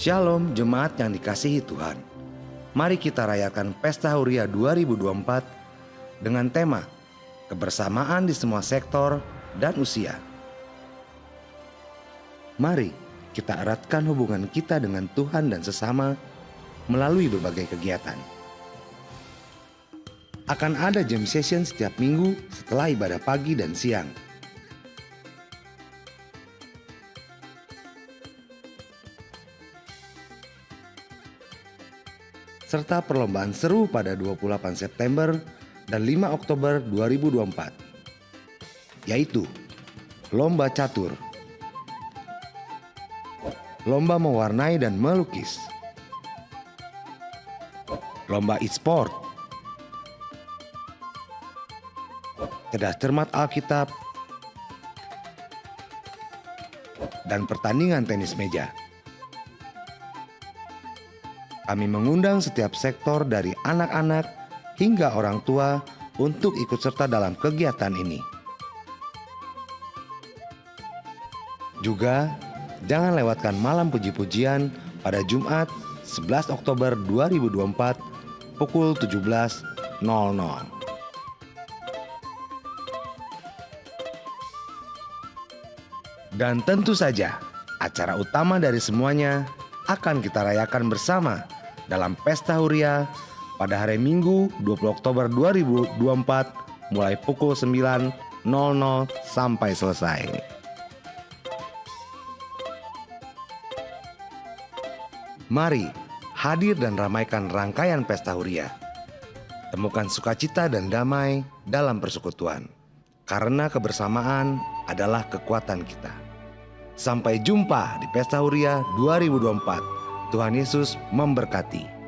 Shalom jemaat yang dikasihi Tuhan. Mari kita rayakan Pesta Huria 2024 dengan tema kebersamaan di semua sektor dan usia. Mari kita eratkan hubungan kita dengan Tuhan dan sesama melalui berbagai kegiatan. Akan ada jam session setiap minggu setelah ibadah pagi dan siang. Serta perlombaan seru pada 28 September dan 5 Oktober 2024, yaitu Lomba Catur, Lomba Mewarnai dan Melukis, Lomba e-sport, Cerdas Cermat Alkitab, dan pertandingan tenis meja. Kami mengundang setiap sektor dari anak-anak hingga orang tua untuk ikut serta dalam kegiatan ini. Juga, jangan lewatkan malam puji-pujian pada Jumat 11 Oktober 2024 pukul 17.00. Dan tentu saja, acara utama dari semuanya akan kita rayakan bersama dalam Pesta Huria pada hari Minggu 20 Oktober 2024 mulai pukul 9.00 sampai selesai. Mari hadir dan ramaikan rangkaian Pesta Huria. Temukan sukacita dan damai dalam persekutuan, karena kebersamaan adalah kekuatan kita. Sampai jumpa di Pesta Huria 2024. Tuhan Yesus memberkati.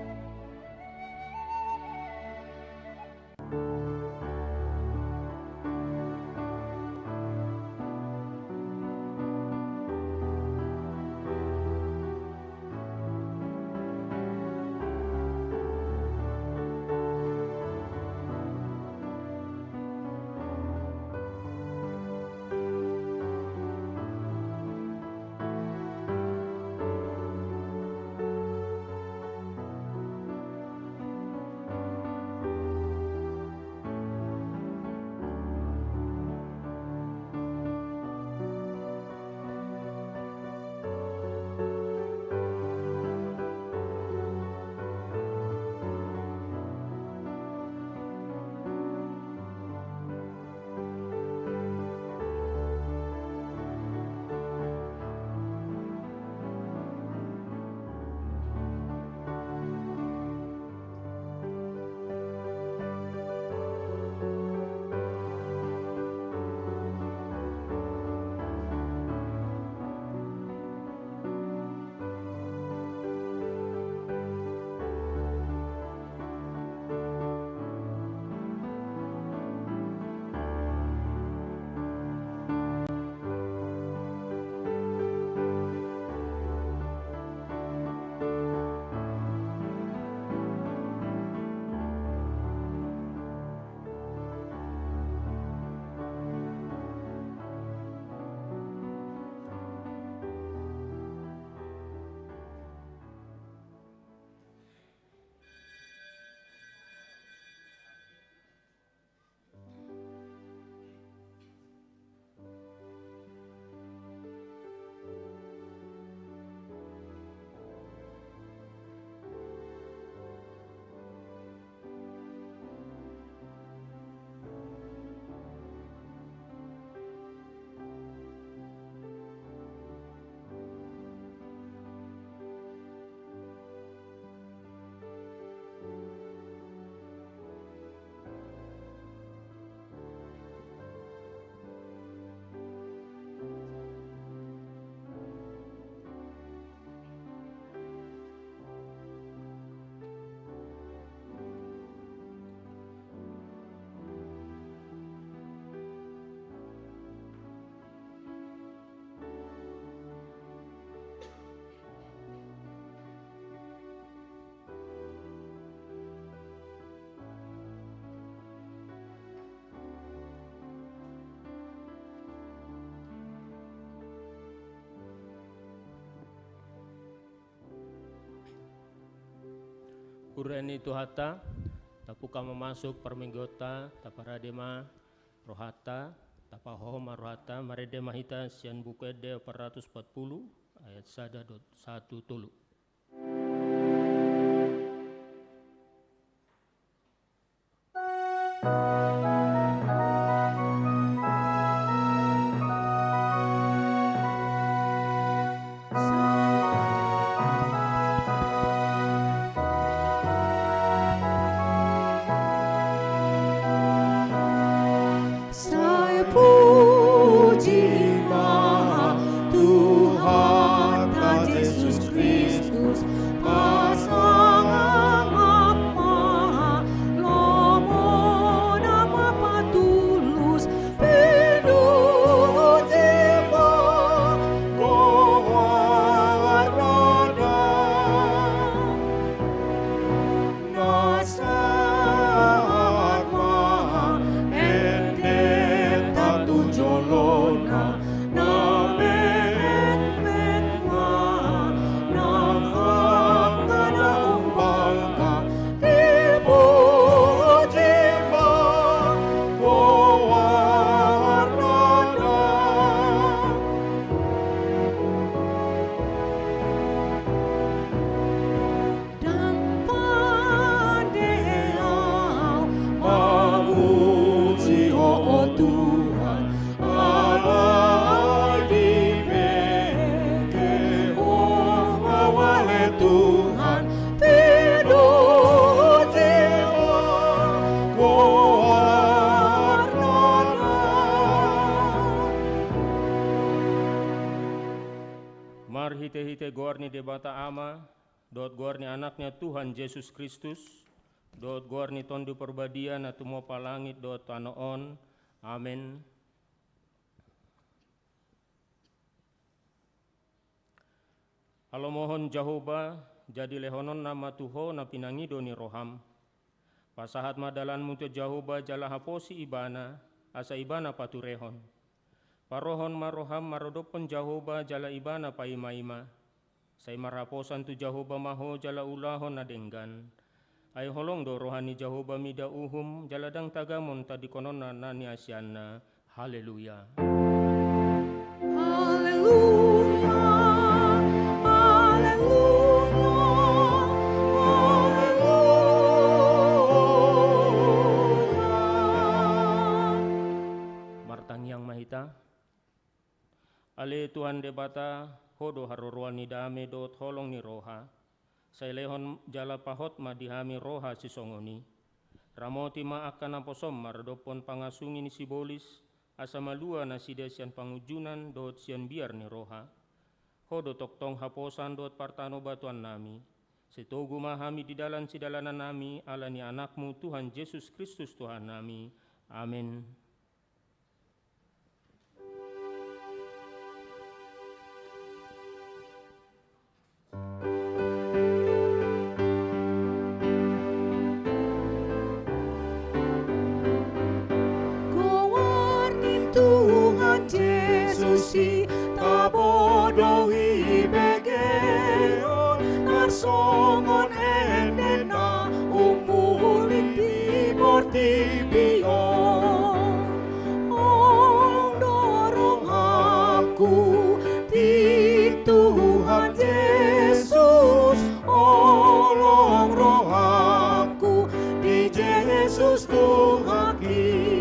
Ureni tuhata, tapuka memasuk perminggota, taparadema rohata, tapahoma rohata, maredema hita sian buku ede 440 ayat 1 tulu. Hite gorni debata ama, dot gorni anaknya Tuhan Yesus Kristus, dot gorni tondu perbadian atu mo palangit dot tanoon, amin. Halo mohon Jehovah, jadi lehonon nama Tuho na pinangido ni roham. Pasahat madalan mutu Jehovah jala haposi ibana, asa ibana paturehon. Parohon maroham marodopon Jehovah jala ibana pa ima-ima. Say maraposan tu Jehovah maho jala ulahon adenggan. Ay holong do rohani Jehovah mida uhum jaladang tagamon tadi konona nani asyana. Haleluya. Haleluya. Haleluya. Haleluya. Martang yang mahita. Ale Tuhan debata hodo haruruan ni dame dot holong ni roha. Say lehon jala pahot ma dihami roha si songoni. Ramoti ma akan naposom maradopon pangasungi ni sibolis. Asa malua na sidesian pangujunan dot sian biar ni roha. Hodo toktong haposan dot partano batuan nami. Setogu mahami di dalan sidalanan nami ala ni anakmu Tuhan Yesus Kristus Tuhan nami. Amin. Jesusi tabodohi begeon narsongon endena umulin di mortibion ong dorong aku di Tuhan Yesus olong roh aku di Yesus Tuhan kita.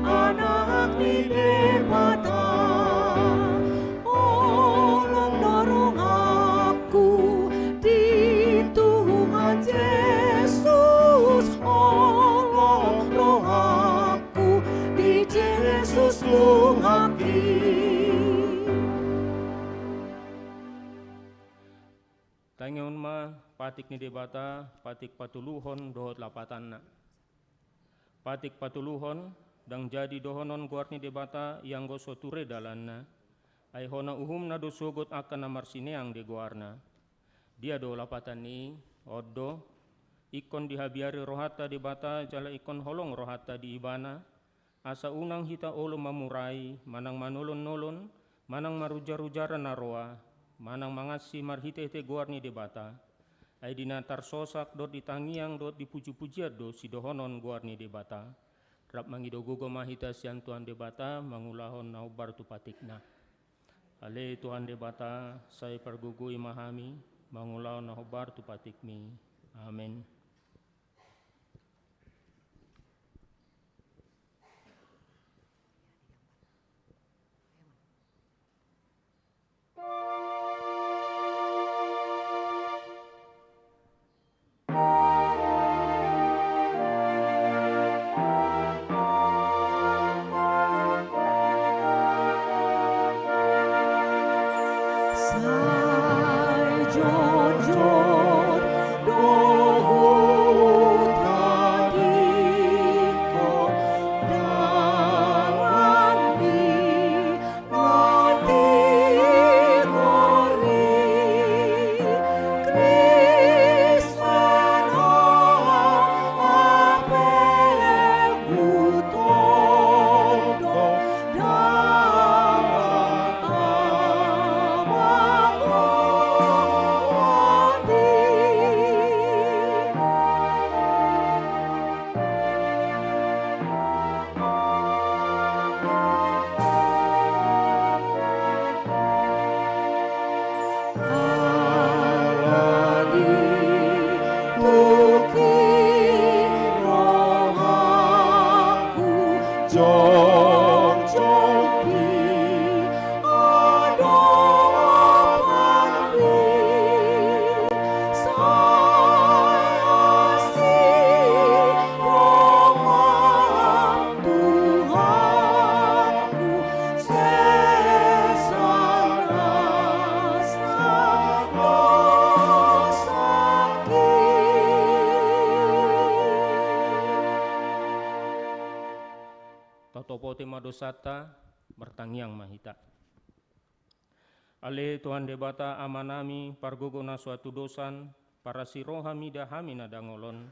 Anak ni debata olong dorong aku di Tuhan Yesus olong roh aku di Yesus Tuhan Tangion ma patik ni debata patik patuluhon dohot lapatanna. Patik patuluhon dang jadi dohonon guarni debata yang go soture dalanna. Ay hona uhum na do sugot akan namar sineang de guarna. Dia do lapatan ni oddo ikon dihabiari rohata di bata jala ikon holong rohata di ibana, asa unang hita olo mamurai, manang manolon-nolon, manang marujar-rujara naroa, manang mangasi marhite-hite guarni di bata, ay dinatar sosak dot ditangiang dot dipuji-pujiat do sidohonon guarni di bata, rap mangidogogo mahita sian Tuhan di bata, mangulahon naubar tu patikna. Ale Tuhan di bata, saya pergugui mahami, mangulahon naubar tu patikmi. Amin. Sai jujur dohu tadiko dalam nanti ngori Kristana ape butondo Totopote madosata bertangiang mahita. Ale Tuhan debata amanami pargogona suatu dosan para sirohami dahami nadangolon.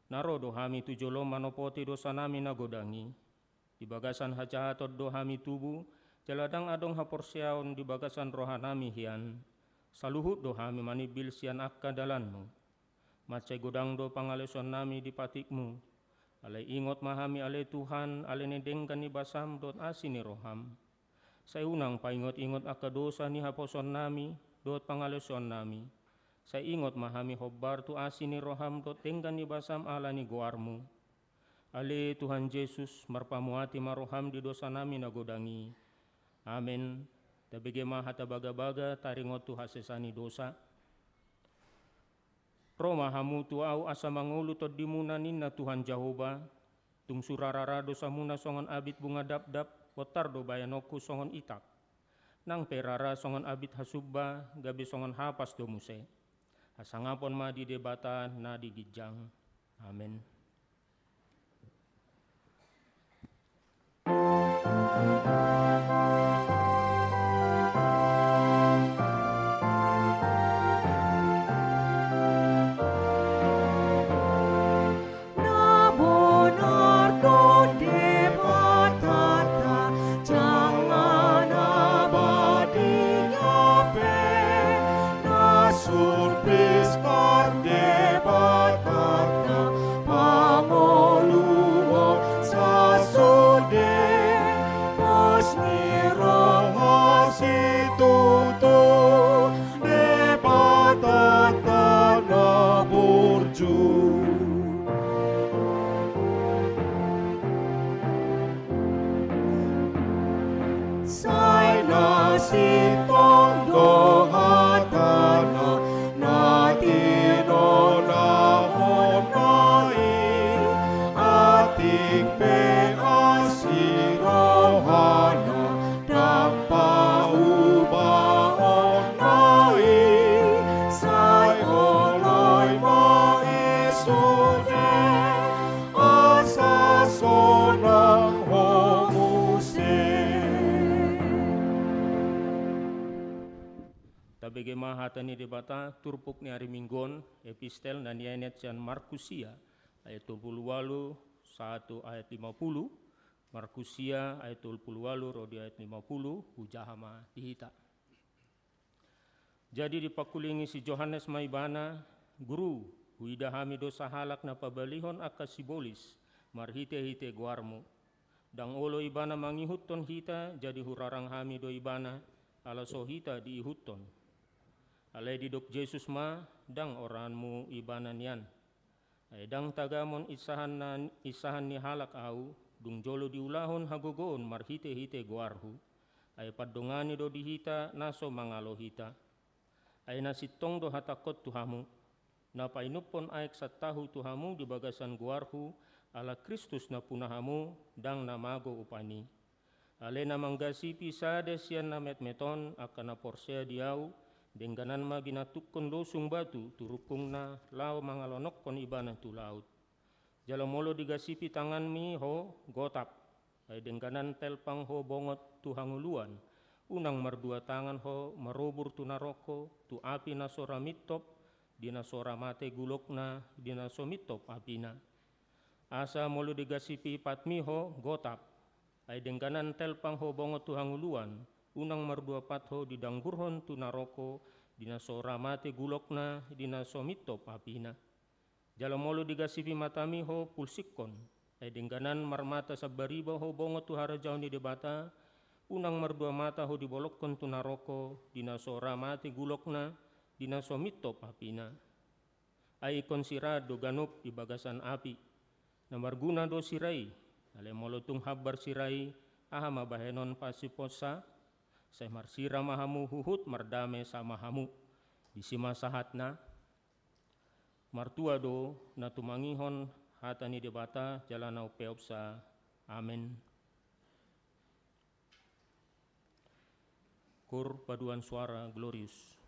Narodo hami tujolo manopoti dosa nami nagodangi. Di bagasan hajahatot dohami tubuh jaladang adong haporsiaon di bagasan rohanami hian. Saluhut dohami manibil sian akka dalanmu. Macai godang do pangaleson nami di patikmu. Ale ingot mahami ale Tuhan, ale nedengkan ni basam dot asini roham. Saya unang paingot-ingot akka dosa ni haposon nami, dot pangaleson nami. Saya ingot mahami hobbar tu asini roham dot dengkan ni basam ala ni goarmu. Ale Tuhan Yesus marpamuati maroham di dosa nami nagodangi. Amin. Tabege mahata baga-baga taringot tu hasesani dosa. Roma hamu tu au asa mangulu tod dimuna ninna Tuhan Jehovah, tung surarara dosa muna songon abit bunga dap-dap, botar do bayanoku songon itak. Nang perara songon abit hasubba, gabi songon hapas do muse. Asangapon ma di debata na di gijang. Amin. Pangoluo sa sude, Legema hatani debata turpuk ni hari minggon epistel na nianet sian Markusia ayat 28 1 ayat 50 Markusia ayat 28 rodi ayat 50 hujahama dihita. Jadi dipakulingi si Johannes maibana guru huidahami dosa halak na pabalihon aka sibolis marhite-hite guarmu. Dang olo ibana mangihuton hita jadi hurarang hami do ibana ala so hita diihuton. Alai didok Jesus ma dang oranmu ibana nian. Ay dang tagamon isahan ni halak au dung jolo diulahon hagogoon marhite-hite guarhu. Ay padongani do dihita naso mangalo hita. Ay nasitong do hatakot tuhamu. Na painupon aek sa tahu tuhamu di bagasan guarhu ala Kristus na punahamu dang namago upani. Ale na manggasipi sades yan na metmeton akan na porsea diau dengganan ma ginatukon losung batu turupung na lao mangalonok kon ibana tu laut. Jalamolo digasipi tangan mi ho gotap ay dengganan telpang ho bongot tu hanguluan unang mardua tangan ho marobur tu naroko tu api na sora mitop dina sora mate gulok na dina somitop apina. Asa molo digasipi patmiho gotap ay dengganan telpang ho bongot tu hanguluan unang mardua patho didanggurhon tu naroko dina sora mate gulok na dina somitop apina. Jalamolo digasipi matami ho pulsikon ay dengganan marmata sabariba ho bongot tu harajaw ni debata unang mardua mata ho dibolokkon tu naroko dina sora mate gulok na dina somitop apina. Ay konsirado ganup di bagasan api na marguna do sirai ale molotung habar sirai aha mabahenon pasiposa say marsira mahamu huhut mardame sama hamu disimasahat na martua do na tumangihon hatani debata jalanau peopsa. Amen. Kur paduan suara glorius.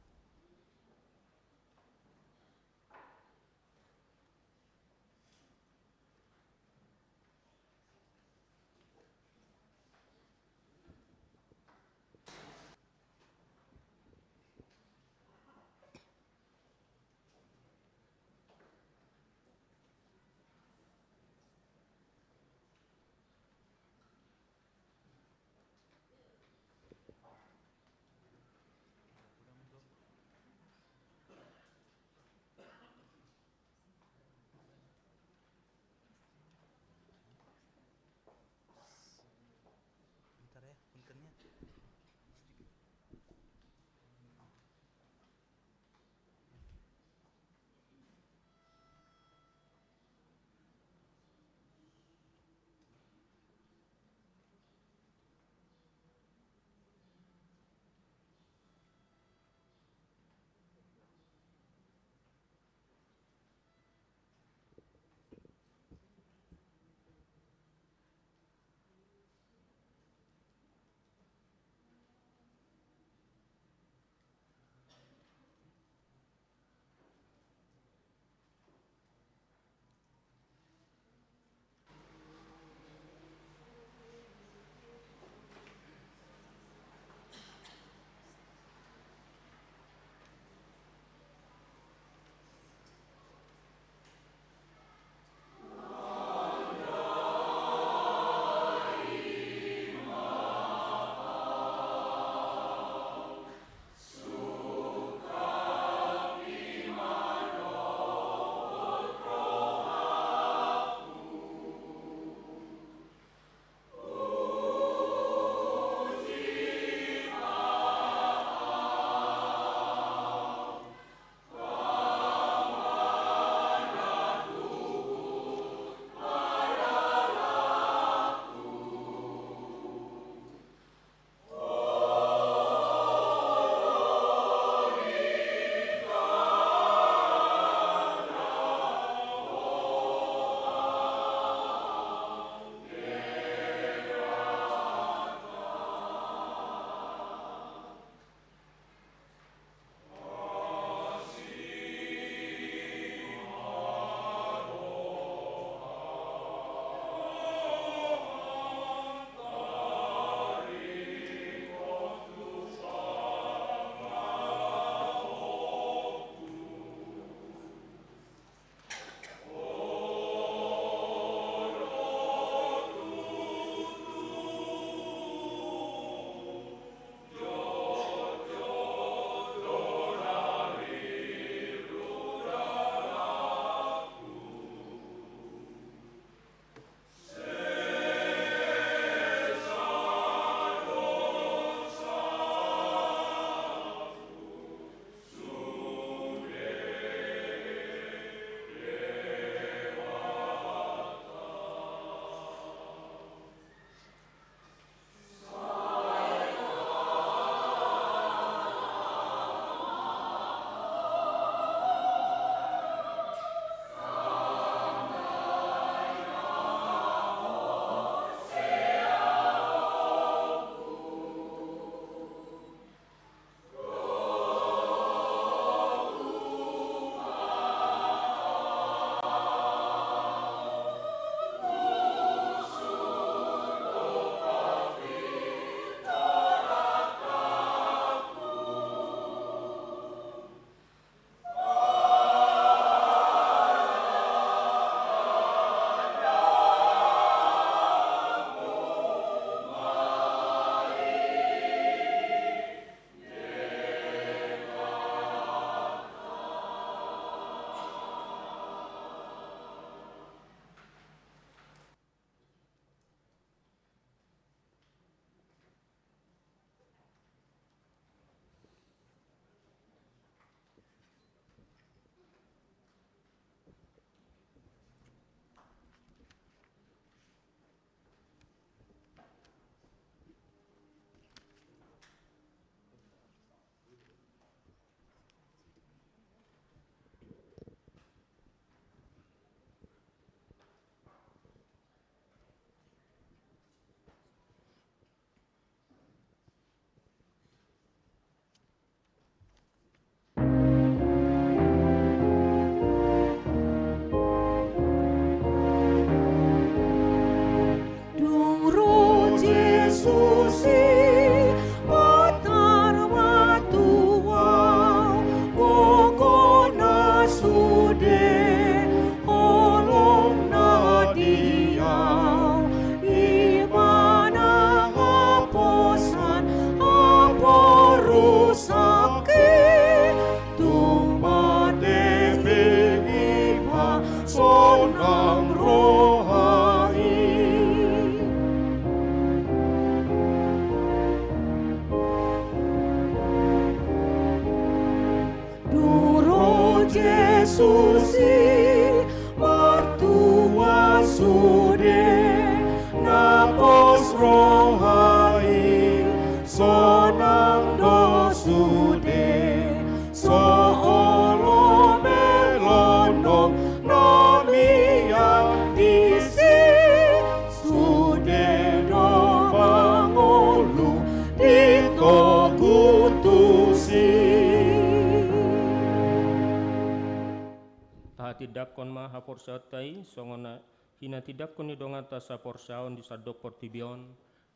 hidakkon ma haporsatai songona hina tidakkon ni dongata sa porsaon di sadok portibion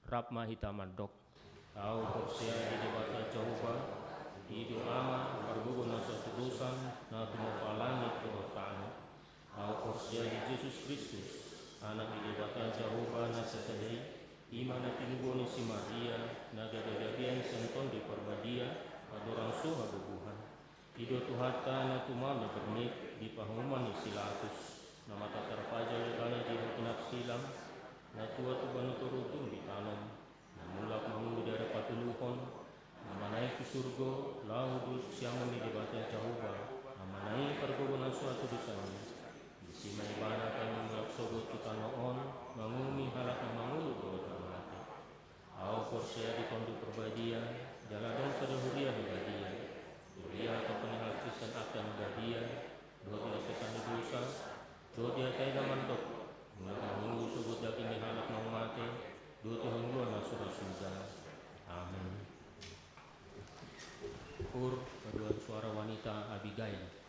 rap ma hitamadok. Au porsia di debata Jehovah di ama perguguna sa tudusan na tumupalangit tuotano. Au porsia di Yesus Kristus anak di debata Jehovah na sasadai imana tinggo ni si Maria na gagagabian senton di perbadia adorang suha bubuhan. Ido tuhata na tumami bernit di pahuman ni silatus na mata terpaja legana di hukinak silam na tua tubanu turutun di tanam na mulak mengundu dari patuluhon na manai ke surgo laudut siamun di debatan Jehovah na manai pergugunan suatu disana di sima ibana kami mulak sogot kita noon mangumi halak na mangulu doa mati. Au porsia di kondu perbadia jaladon sadahuria di badia Duria atau penihal Kristen akan badia dua tidak sesan di dosa dua dia kaya mantok mulai menunggu subut daging di halak mau mati dua Tuhan luar masuk surga. Amin. Ur paduan suara wanita Abigail.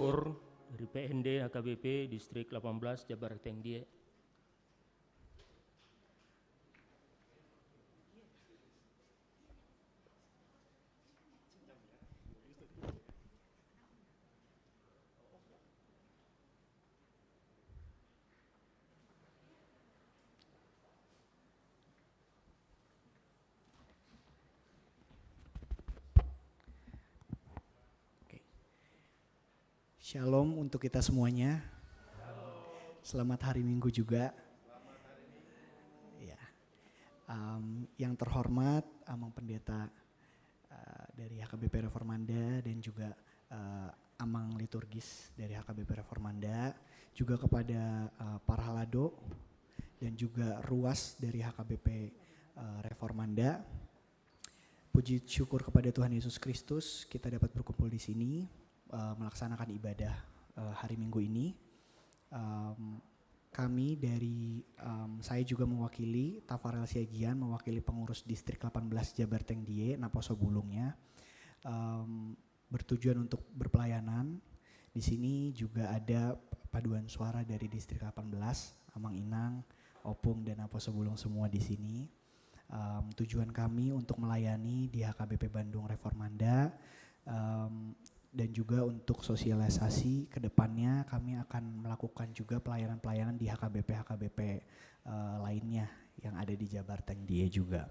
Direktur dari PND HKBP Distrik 18 Jabar Tengdie. Shalom untuk kita semuanya. Selamat hari Minggu juga. Ya, yang terhormat Amang Pendeta dari HKBP Reformanda dan juga Amang Liturgis dari HKBP Reformanda, juga kepada para halado dan juga ruas dari HKBP Reformanda. Puji syukur kepada Tuhan Yesus Kristus, kita dapat berkumpul di sini melaksanakan ibadah hari Minggu ini. Kami dari saya juga mewakili Tafarel Siagian, mewakili pengurus distrik 18 Jabar Tengdie, Naposo Bulungnya, bertujuan untuk berpelayanan. Di sini juga ada paduan suara dari distrik 18, Amang Inang, Opung dan Naposo Bulung semua di sini. Tujuan kami untuk melayani di HKBP Bandung Reformanda, dan juga untuk sosialisasi ke depannya kami akan melakukan juga pelayanan-pelayanan di HKBP lainnya yang ada di Jabar Tengdie juga.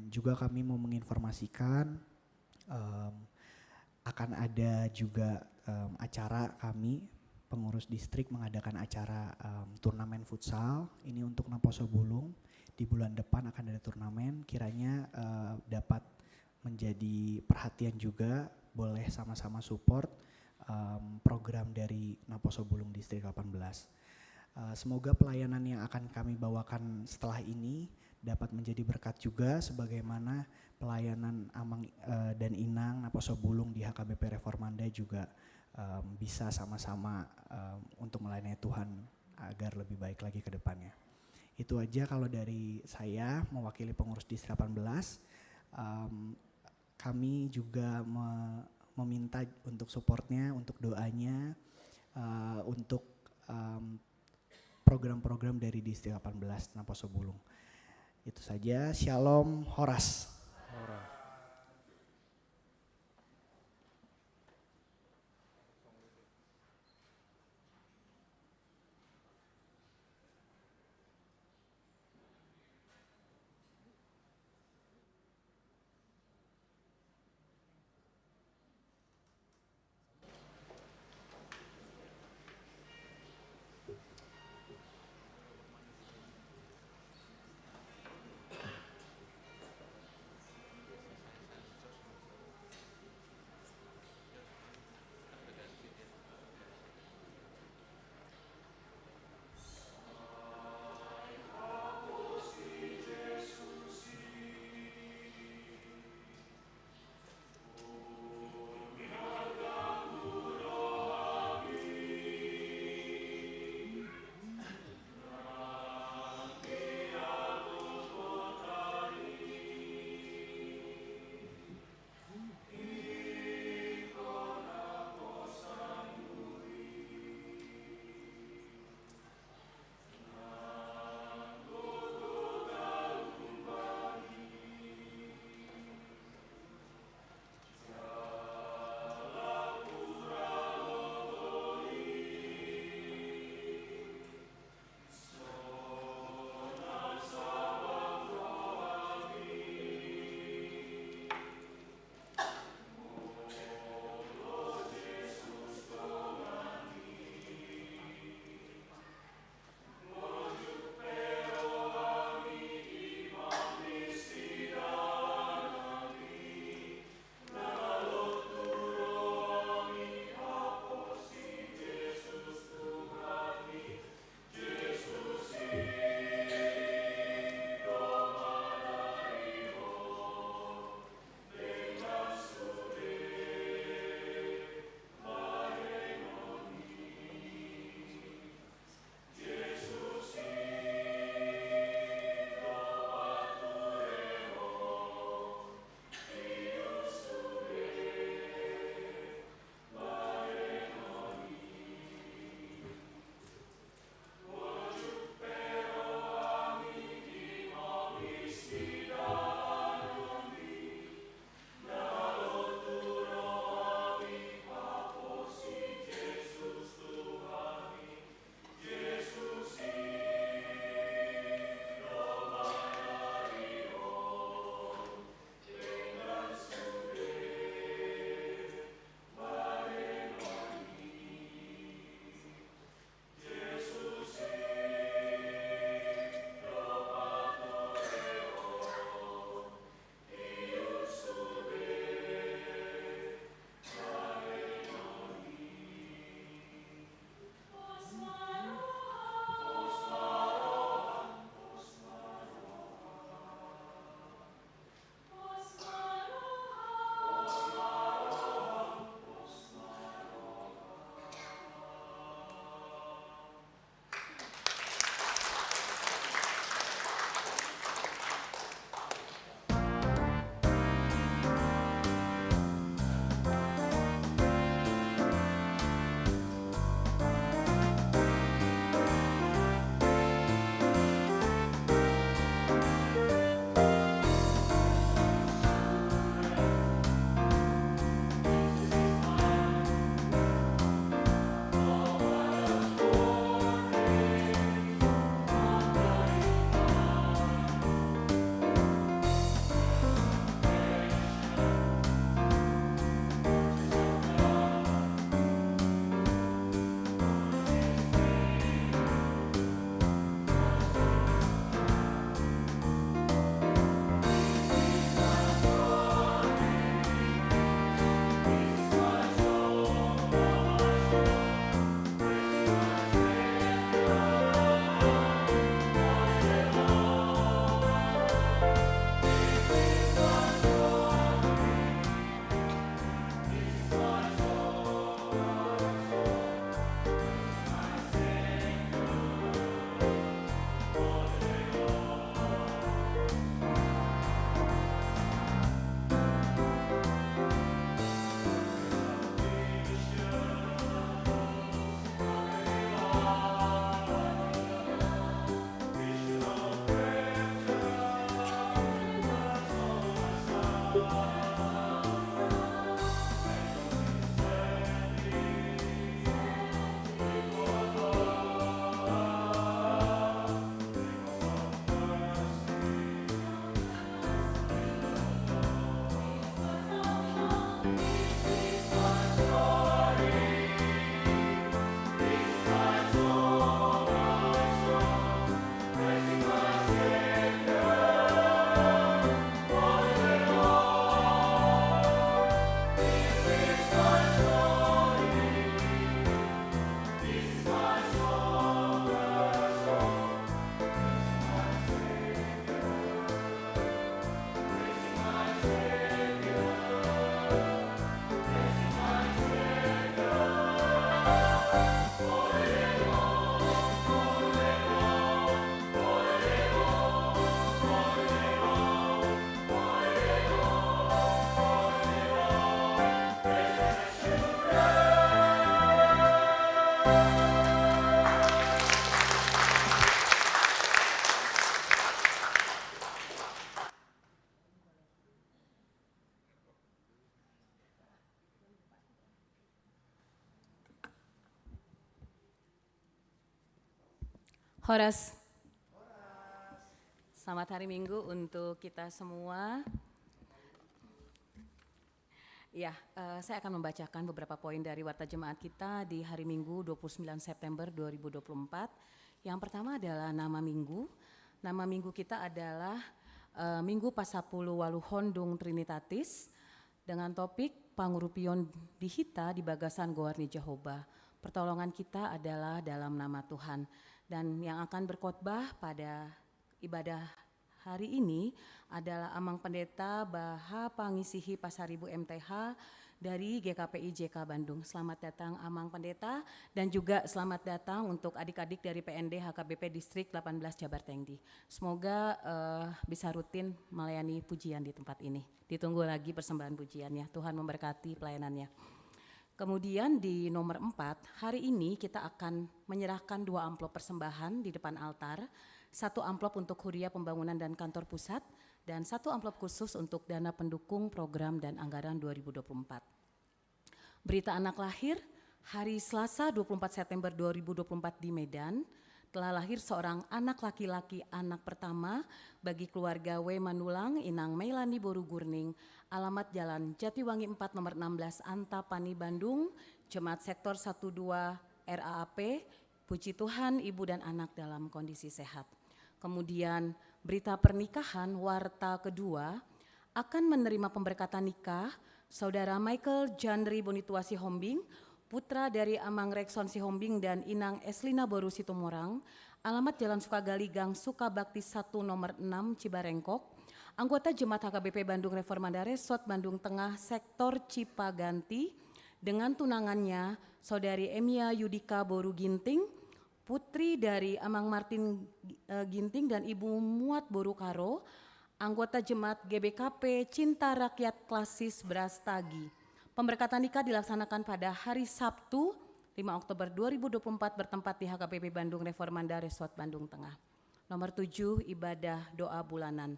Juga kami mau menginformasikan akan ada juga acara kami pengurus distrik mengadakan acara turnamen futsal ini untuk Naposo Bulung. Di bulan depan akan ada turnamen, kiranya dapat menjadi perhatian juga, boleh sama-sama support program dari Naposo Bulung Distrik 18. Semoga pelayanan yang akan kami bawakan setelah ini dapat menjadi berkat juga, sebagaimana pelayanan Amang dan Inang Naposo Bulung di HKBP Reformanda juga bisa sama-sama untuk melayani Tuhan agar lebih baik lagi ke depannya. Itu aja kalau dari saya mewakili pengurus Distrik 18. Kami juga meminta untuk supportnya, untuk doanya, untuk program-program dari Distrik 18 Naposo Bulung. Itu saja, Shalom, Horas. Horas. Selamat hari Minggu untuk kita semua. Ya, saya akan membacakan beberapa poin dari Warta Jemaat kita di hari Minggu 29 September 2024. Yang pertama adalah nama Minggu. Nama Minggu kita adalah Minggu Pasapulu Waluhondung Trinitatis dengan topik Pangurupion Dihita di Bagasan Goarni Jehovah. Pertolongan kita adalah dalam nama Tuhan. Dan yang akan berkhotbah pada ibadah hari ini adalah Amang Pendeta Baha Pangisihi Pasaribu MTH dari GKPI JK Bandung. Selamat datang Amang Pendeta dan juga selamat datang untuk adik-adik dari PND HKBP Distrik 18 Jabar Tengdi. Semoga bisa rutin melayani pujian di tempat ini. Ditunggu lagi persembahan pujiannya. Tuhan memberkati pelayanannya. Kemudian di nomor 4, hari ini kita akan menyerahkan 2 amplop persembahan di depan altar. 1 amplop untuk Huria Pembangunan dan Kantor Pusat, dan 1 amplop khusus untuk dana pendukung program dan anggaran 2024. Berita anak lahir, hari Selasa 24 September 2024 di Medan, telah lahir seorang anak laki-laki anak pertama bagi keluarga W. Manulang, Inang Meilani Borugurning, alamat Jalan Jatiwangi 4 nomor 16 Antapani Bandung, Jemaat Sektor 12 RAAP, puji Tuhan ibu dan anak dalam kondisi sehat. Kemudian berita pernikahan warta kedua akan menerima pemberkatan nikah Saudara Michael Jandri Bonituasi Hombing, putra dari Amang Rekson Sihombing dan Inang Eslina Boru Situmorang, alamat Jalan Sukagali Gang Sukabakti 1 nomor 6 Cibarengkok, anggota Jemaat HKBP Bandung Reformanda Resort Bandung Tengah Sektor Cipaganti dengan tunangannya Saudari Emia Yudika Boru Ginting, putri dari Amang Martin Ginting dan Ibu Muat Boru Karo, anggota Jemaat GBKP Cinta Rakyat Klasis Brastagi. Pemberkatan nikah dilaksanakan pada hari Sabtu 5 Oktober 2024 bertempat di HKBP Bandung Reformanda Resort Bandung Tengah. Nomor 7, ibadah doa bulanan.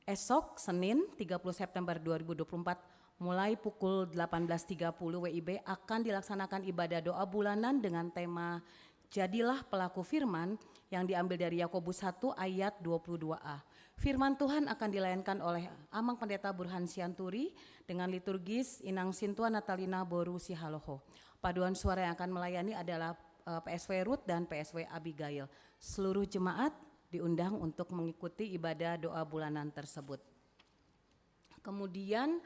Esok Senin 30 September 2024 mulai pukul 18.30 WIB akan dilaksanakan ibadah doa bulanan dengan tema Jadilah Pelaku Firman yang diambil dari Yakobus 1 ayat 22a. Firman Tuhan akan dilayankan oleh Amang Pendeta Burhan Sianturi dengan liturgis Inang Sintua Natalina Boru Sihaloho. Paduan suara yang akan melayani adalah PSW Ruth dan PSW Abigail. Seluruh jemaat diundang untuk mengikuti ibadah doa bulanan tersebut. Kemudian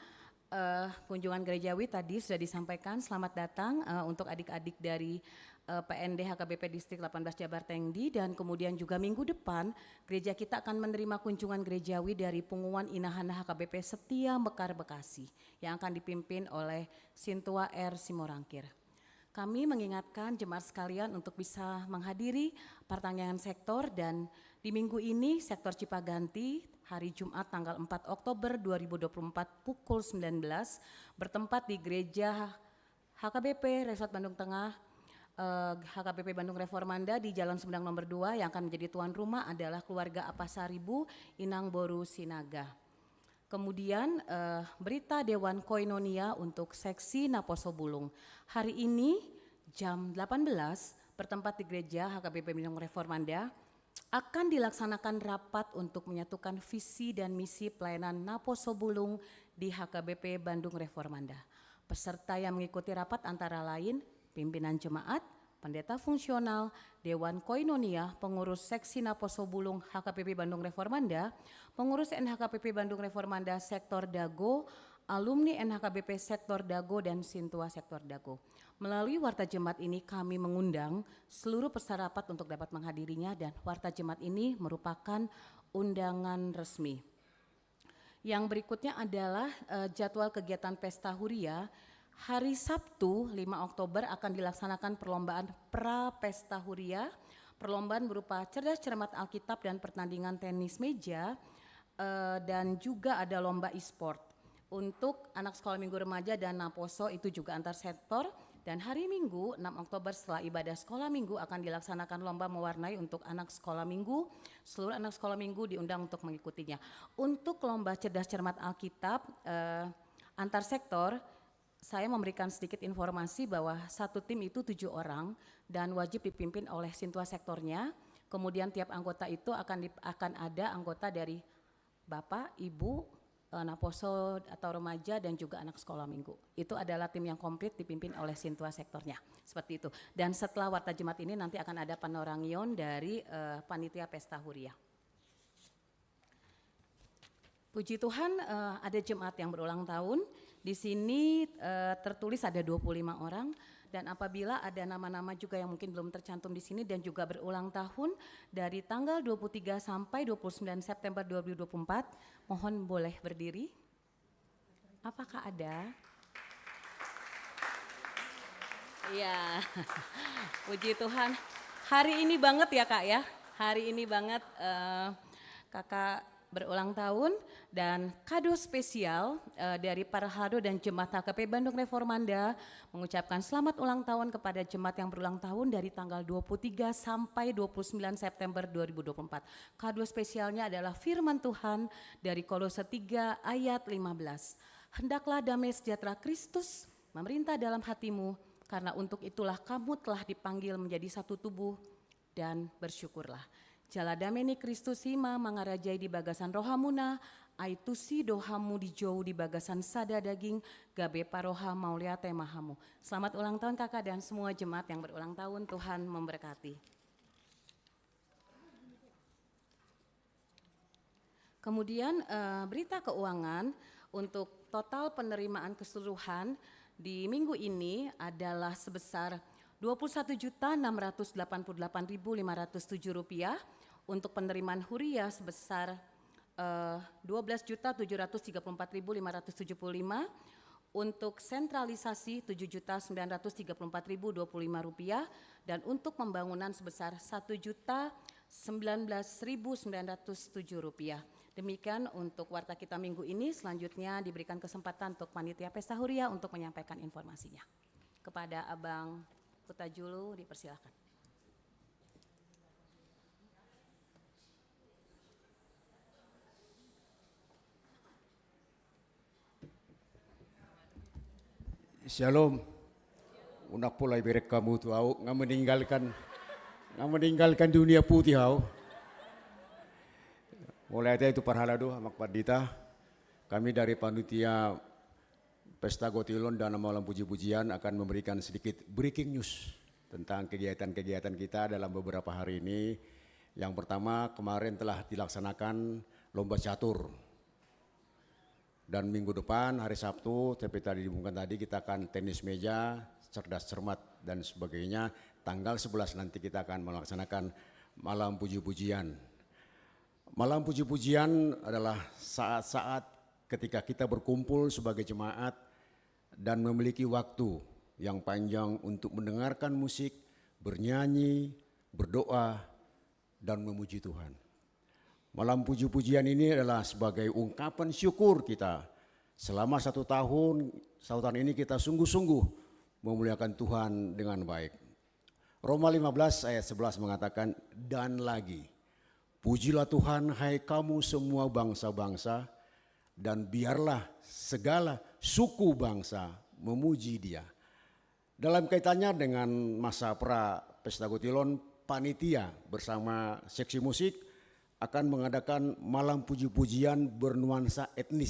kunjungan gerejawi tadi sudah disampaikan, selamat datang untuk adik-adik dari PND HKBP Distrik 18 Jabar Tengdi, dan kemudian juga minggu depan gereja kita akan menerima kunjungan gerejawi dari Punguan Inahana HKBP Setia Mekar Bekasi yang akan dipimpin oleh Sintua R. Simorangkir. Kami mengingatkan jemaat sekalian untuk bisa menghadiri pertanyaan sektor, dan di minggu ini sektor Cipaganti hari Jumat tanggal 4 Oktober 2024 pukul 19 bertempat di gereja HKBP Resort Bandung Tengah, HKBP Bandung Reformanda di Jalan Sumedang nomor 2. Yang akan menjadi tuan rumah adalah keluarga Apasaribu Inang Boru Sinaga. Kemudian berita Dewan Koinonia untuk seksi Naposo Bulung. Hari ini jam 18 bertempat di gereja HKBP Bandung Reformanda akan dilaksanakan rapat untuk menyatukan visi dan misi pelayanan Naposo Bulung di HKBP Bandung Reformanda. Peserta yang mengikuti rapat antara lain pimpinan jemaat, pendeta fungsional, Dewan Koinonia, pengurus seksi Naposo Bulung HKBP Bandung Reformanda, pengurus NHKBP Bandung Reformanda Sektor Dago, alumni NHKBP Sektor Dago dan Sintua Sektor Dago. Melalui warta jemaat ini kami mengundang seluruh peserta rapat untuk dapat menghadirinya, dan warta jemaat ini merupakan undangan resmi. Yang berikutnya adalah jadwal kegiatan Pesta Huria. Hari Sabtu 5 Oktober akan dilaksanakan perlombaan pra Pesta Huria. Perlombaan berupa cerdas cermat Alkitab dan pertandingan tenis meja, dan juga ada lomba e-sport. Untuk anak sekolah minggu remaja dan Naposo itu juga antar sektor. Dan hari Minggu 6 Oktober setelah ibadah sekolah minggu akan dilaksanakan lomba mewarnai untuk anak sekolah minggu. Seluruh anak sekolah minggu diundang untuk mengikutinya. Untuk lomba cerdas cermat Alkitab antar sektor, saya memberikan sedikit informasi bahwa satu tim itu 7 orang dan wajib dipimpin oleh Sintua sektornya. Kemudian tiap anggota itu akan ada anggota dari Bapak, Ibu, Naposo atau remaja dan juga anak sekolah minggu. Itu adalah tim yang komplit dipimpin oleh Sintua sektornya. Seperti itu. Dan setelah Warta Jemaat ini nanti akan ada panorangion dari panitia Pesta Huria. Puji Tuhan ada jemaat yang berulang tahun. Di sini tertulis ada 25 orang. Dan apabila ada nama-nama juga yang mungkin belum tercantum di sini dan juga berulang tahun dari tanggal 23 sampai 29 September 2024, mohon boleh berdiri. Apakah ada? Iya, puji Tuhan. Hari ini banget ya Kak ya, hari ini banget Kakak berulang tahun dan kado spesial dari para hado dan jemaat HKP Bandung Reformanda mengucapkan selamat ulang tahun kepada jemaat yang berulang tahun dari tanggal 23 sampai 29 September 2024. Kado spesialnya adalah firman Tuhan dari Kolose 3 ayat 15. Hendaklah damai sejahtera Kristus memerintah dalam hatimu, karena untuk itulah kamu telah dipanggil menjadi satu tubuh dan bersyukurlah. Jala dameni Kristus hima mangarajai di bagasan rohamuna, aitusi dohamu dijauh di bagasan sada daging, gabe paroha mauliate mahamu. Selamat ulang tahun kakak dan semua jemaat yang berulang tahun, Tuhan memberkati. Kemudian berita keuangan untuk total penerimaan keseluruhan di minggu ini adalah sebesar Rp21.688.507, untuk penerimaan huria sebesar Rp12.734.575, untuk sentralisasi Rp7.934.025, dan untuk pembangunan sebesar Rp1.019.907. Demikian untuk warta kita minggu ini. Selanjutnya diberikan kesempatan untuk panitia Pesta Huria untuk menyampaikan informasinya. Kepada Abang Kutajulu dipersilakan. Shalom. Unak pula ibarat kamu tu au nggak meninggalkan dunia putih au. Mulai itu parhaladu amak padita. Kami dari panitia Pesta Gotilon dan Malam Puji-Pujian akan memberikan sedikit breaking news tentang kegiatan-kegiatan kita dalam beberapa hari ini. Yang pertama, kemarin telah dilaksanakan lomba catur. Dan minggu depan hari Sabtu, seperti tadi diumumkan tadi, kita akan tenis meja, cerdas cermat dan sebagainya. Tanggal 11 nanti kita akan melaksanakan Malam Puji-Pujian. Malam Puji-Pujian adalah saat-saat ketika kita berkumpul sebagai jemaat dan memiliki waktu yang panjang untuk mendengarkan musik, bernyanyi, berdoa, dan memuji Tuhan. Malam puji-pujian ini adalah sebagai ungkapan syukur kita. Selama satu tahun ini kita sungguh-sungguh memuliakan Tuhan dengan baik. Roma 15 ayat 11 mengatakan, dan lagi, pujilah Tuhan hai kamu semua bangsa-bangsa, dan biarlah segala suku bangsa memuji Dia. Dalam kaitannya dengan masa pra Pesta Gotilon, panitia bersama seksi musik akan mengadakan malam puji-pujian bernuansa etnik.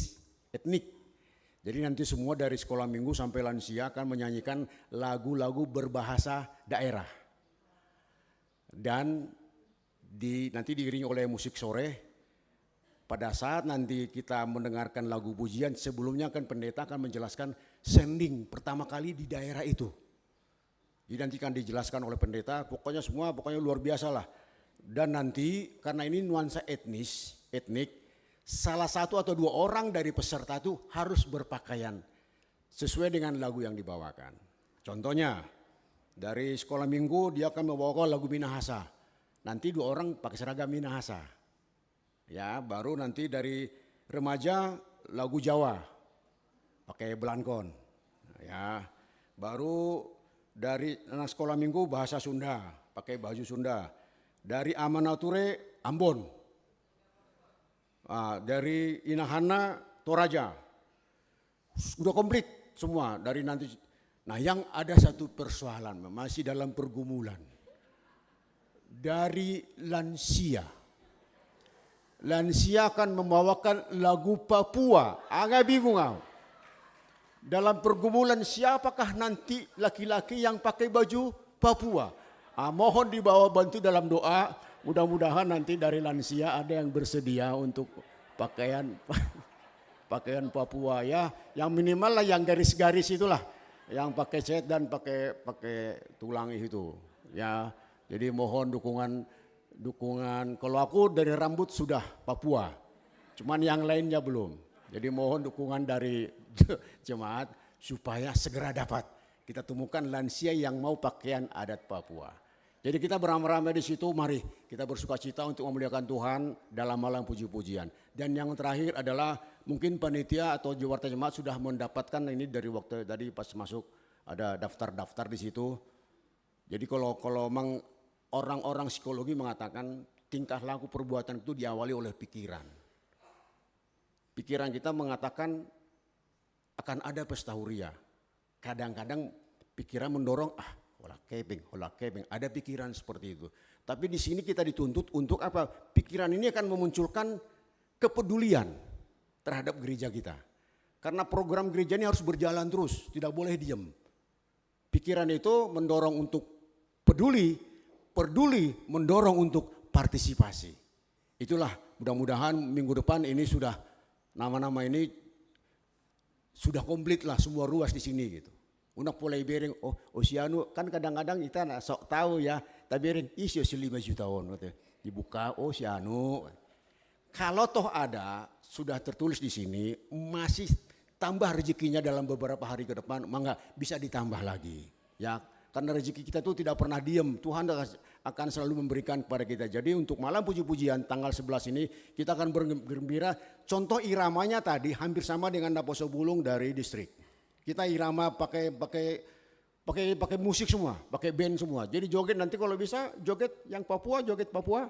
Jadi nanti semua dari sekolah minggu sampai lansia akan menyanyikan lagu-lagu berbahasa daerah. Dan nanti diiringi oleh musik sore. Pada saat nanti kita mendengarkan lagu pujian, sebelumnya kan pendeta akan menjelaskan sending pertama kali di daerah itu. Jadi nanti akan dijelaskan oleh pendeta, pokoknya luar biasa lah. Dan nanti karena ini nuansa etnik, salah satu atau dua orang dari peserta itu harus berpakaian sesuai dengan lagu yang dibawakan. Contohnya dari sekolah minggu dia akan membawakan lagu Minahasa. Nanti dua orang pakai seragam Minahasa. Ya, baru nanti dari remaja lagu Jawa pakai belangkon. Ya, baru dari anak sekolah minggu bahasa Sunda pakai baju Sunda. Dari Amanature Ambon, dari Inahana Toraja, sudah komplit semua dari nanti. Nah yang ada satu persoalan masih dalam pergumulan. dari lansia. Lansia akan membawakan lagu Papua. Agak bingung kau. Dalam pergumulan siapakah nanti laki-laki yang pakai baju Papua? Mohon dibawa bantu dalam doa. Mudah-mudahan nanti dari lansia ada yang bersedia untuk pakaian Papua ya. Yang minimal lah yang garis-garis itulah. Yang pakai set dan pakai tulang itu. Ya, jadi mohon dukungan. Kalau aku dari rambut sudah Papua, cuman yang lainnya belum. Jadi mohon dukungan dari jemaat supaya segera dapat kita temukan lansia yang mau pakaian adat Papua. Jadi kita beramai-ramai di situ, mari kita bersukacita untuk memuliakan Tuhan dalam malam puji-pujian. Dan yang terakhir adalah mungkin panitia atau warta jemaat sudah mendapatkan ini dari waktu tadi pas masuk ada daftar-daftar di situ. Jadi kalau memang orang-orang psikologi mengatakan tingkah laku perbuatan itu diawali oleh pikiran. Pikiran kita mengatakan akan ada pesta huria. Kadang-kadang pikiran mendorong hola keping, ada pikiran seperti itu. Tapi di sini kita dituntut untuk apa? Pikiran ini akan memunculkan kepedulian terhadap gereja kita. Karena program gereja ini harus berjalan terus, tidak boleh diam. Pikiran itu mendorong untuk peduli mendorong untuk partisipasi. Itulah mudah-mudahan minggu depan ini sudah nama-nama ini sudah komplit lah semua ruas di sini gitu. Unak mulai bering, si anu kan kadang-kadang kita sok tahu ya, tapi bering isi 5 juta tahun dibuka, si anu. Kalau toh ada sudah tertulis di sini masih tambah rezekinya dalam beberapa hari ke depan, maka bisa ditambah lagi ya. Karena rezeki kita itu tidak pernah diam, Tuhan akan selalu memberikan kepada kita. Jadi untuk malam puji-pujian tanggal 11 ini kita akan bergembira. Contoh iramanya tadi hampir sama dengan Naposo Bulung dari distrik. Kita irama pakai musik semua, pakai band semua. Jadi joget nanti kalau bisa joget yang Papua, joget Papua,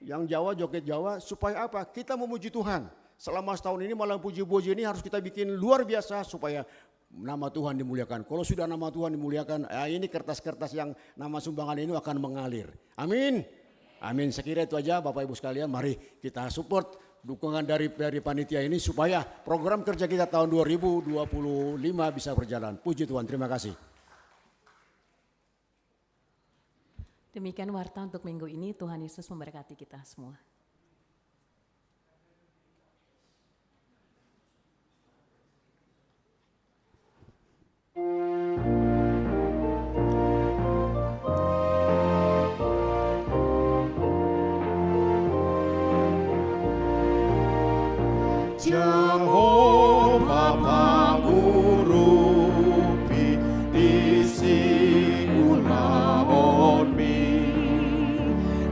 yang Jawa joget Jawa. Supaya apa? Kita memuji Tuhan. Selama setahun ini malam puji-puji ini harus kita bikin luar biasa supaya nama Tuhan dimuliakan. Kalau sudah nama Tuhan dimuliakan, ini kertas-kertas yang nama sumbangan ini akan mengalir. Amin. Amin. Sekira itu aja Bapak Ibu sekalian, mari kita support dukungan dari panitia ini supaya program kerja kita tahun 2025 bisa berjalan. Puji Tuhan, terima kasih. Demikian warta untuk minggu ini. Tuhan Yesus memberkati kita semua. Jehovah pangurupi isi ulaon mi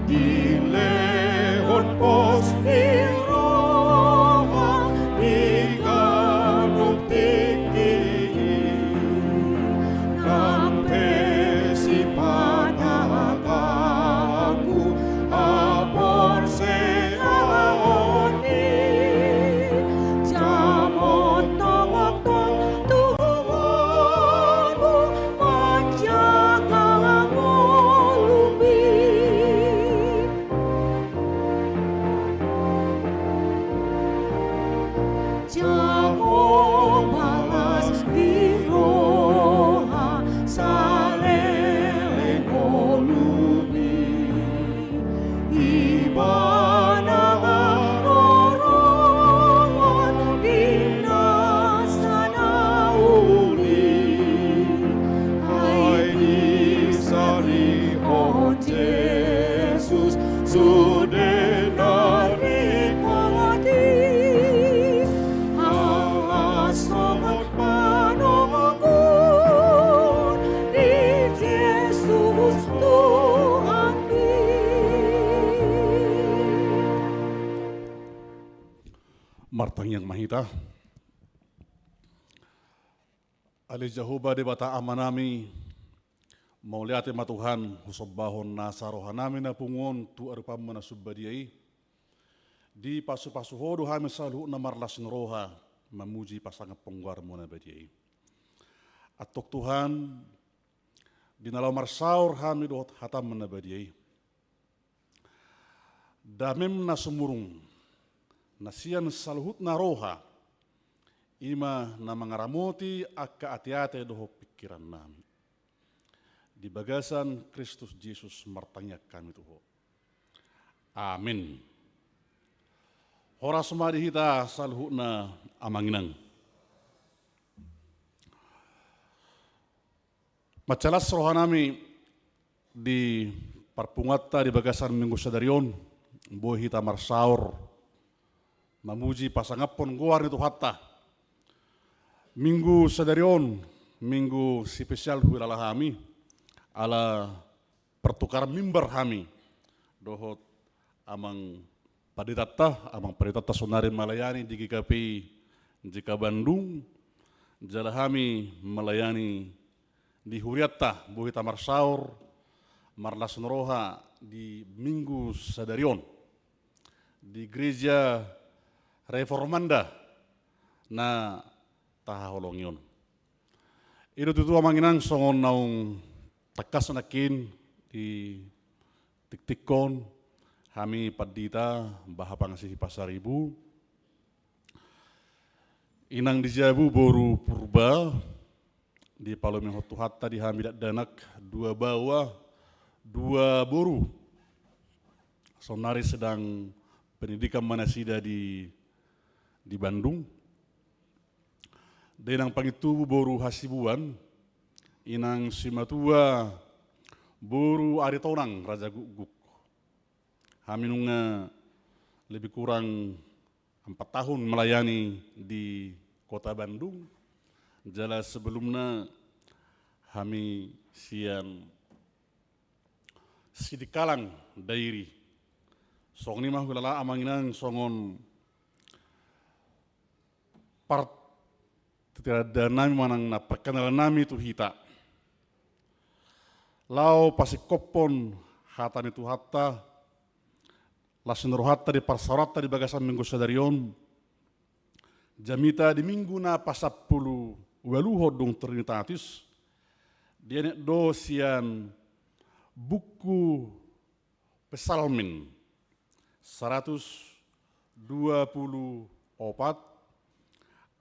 dilehon pos iroha ikanup tiki nampesi patakaku apor seaoni Martang yang mahita, Ali Jehovah di bata amanami, mau lihat ma Tuhan, husobahon nasa rohanami na pungon tu arupam na subbadiai, di pasu-pasu hodo hami salu na marlas roha, memuji pasangan penggar mo na badiai. Atok Tuhan, di nalau marsaur hami dohot hatam na badiai. damem na sumurung, nasian saluhut na roha, ima na mangaramoti akka ati-ati doho pikiran nami. Di bagasan Kristus Yesus martanya kami tuho. Amin. Hora sumadi hita saluhut na amanginang. Macalas rohanami di parpungatta di bagasan minggu sadarion, boy hita marsaur, mamuji pasangapon goar itu hatta. Minggu sadarion, minggu spesial hulala kami, ala pertukaran mimbar kami, dohot amang paditata, amang paditata sonarin malayani di GKP jika Bandung, jala kami melayani di Huriatta, Buhita Marsaur, Marlas Noroha di Minggu Sadarion, di Gereja Reformanda, na Tahaholongion. Itu tutu amanginang songon naung takas nakin di tiktikon, kami padita bahapang si pasar ibu, inang dijabu boru purba, di Palomi Hotu Hatta di Hamidat Danak 2 bawah 2 boru. Sonari sedang pendidikan manasida di Bandung. Denang pangitubu boru hasibuan, inang simatua boru aritonang Raja Guguk. Haminunga lebih kurang 4 tahun melayani di kota Bandung. Jala sebelumnya kami sian sidikalang dairi. Song ni mah hulala amanginang songon part tidak nami manang na perkenalan nami tu hita. Lau pasikopon hatan itu hatta, lasenur hatta di parsarata di bagasan minggu sadarion, jamita di minggu na pasapulu waluho dong Trinitatis, dia do sian buku Pesalmin 124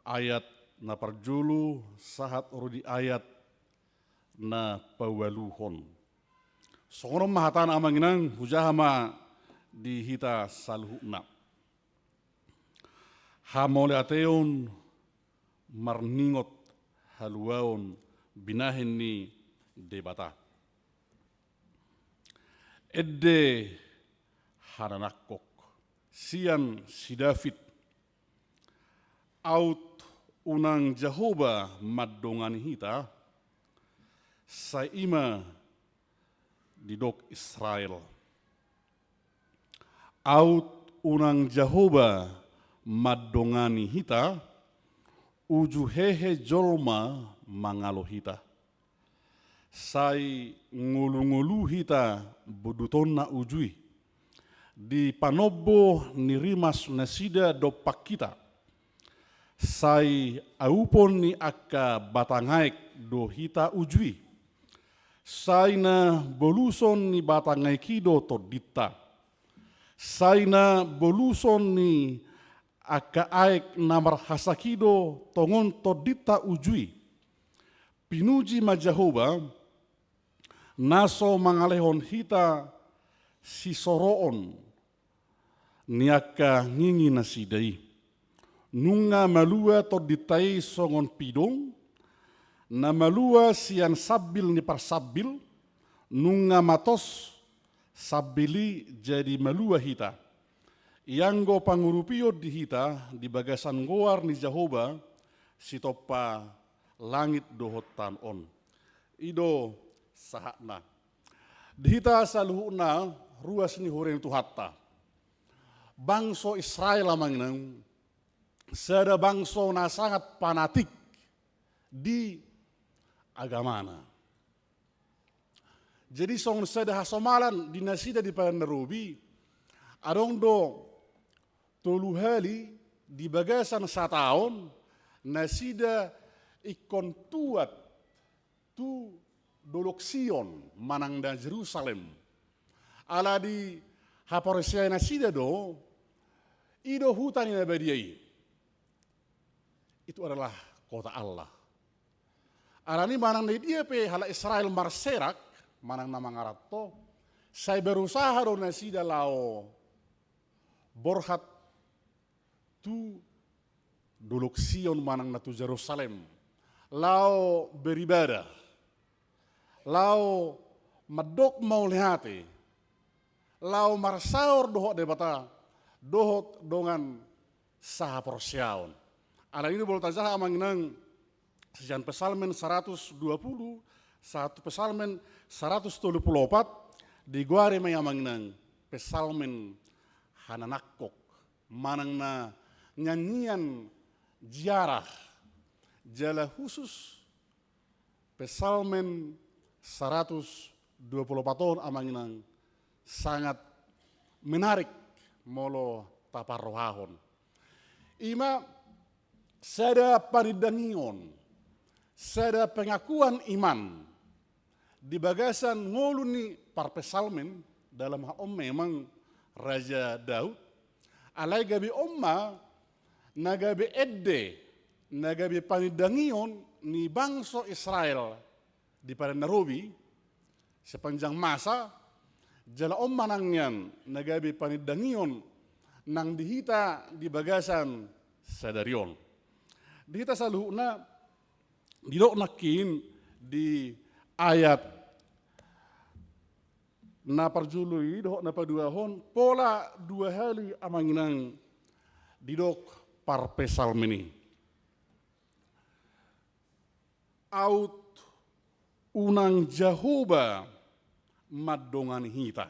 ayat na parjulu sahat urudi ayat na pawaluhon. Songorom mahatan amanginang hujahama di hita saluhna. Hamole ateon marningot haluaon binahin ni debata. Edde hananakok sian si David out unang Jehovah madongan hita sa ima di dok Israel. Out unang Jehovah madongani hita uju hehe jolma mangalo hita. Sai ngulu-ngulu hita buduton na ujui. Di panobo nirimas nasida dopak kita. Sai aupon ni akka batangaik do hita ujui. Sai na boluson ni batangaik kido todita. Sai na boluson ni akka aik namar hasakido tongon todita ujui. Pinuji majahoba naso mangalehon hita si soroon niaka ngingi nasidai. Nunga malua toditai songon pidong, na malua sian sabil ni parsabil, nunga matos sabili jadi malua hita. Ianggo pangurupio di hita di bagasan goar ni Jehovah sitopa langit dohotan on. Ido sahakna. Di hita saluhuna ruas ni horeng tu hatta. Bangso Israel amanginang sada bangso na sangat fanatik di agamana. Jadi song sada hasomalan di nasida di Pandarobi adong do tolu hali di bagasan sataon nasida ikon tuat tu doloksion manang da Jerusalem ala di haporsia na sida do, ido hutan ina badiai. Itu adalah kota Allah. Arani manang na dia pe hala Israel marserak, manang na mangarato, saya berusaha do na sida lao borhat tu duluk Sion manang na tu Jerusalem, lao beribadah, lao madok mau lihate, lao marsaur dohot debata, dohot dongan saha porsiaun. Ala ini boleh tajah amanginang sejan pesalmen 120, satu pesalmen 134, di guare may amanginang pesalmen hananakok, manang na nyanyian ziarah, jala khusus pesalmen 124 tahun amanginang sangat menarik molo taparrohahon. Ima sada paridangion, sada pengakuan iman di bagasan ngoluni parpesalmen dalam hak memang Raja Daud, alai gabi omma nagabi edde nagabi paridangion ni bangsa Israel di pada Nairobi sepanjang masa jala omma nangyan nagabi paridangion nang dihita di bagasan sadarion. Dihita saluhna didok nakin di ayat na parjului dohok na paduahon pola dua hali amanginang didok parpesalmeni. Aut unang Jahoba madongan hita.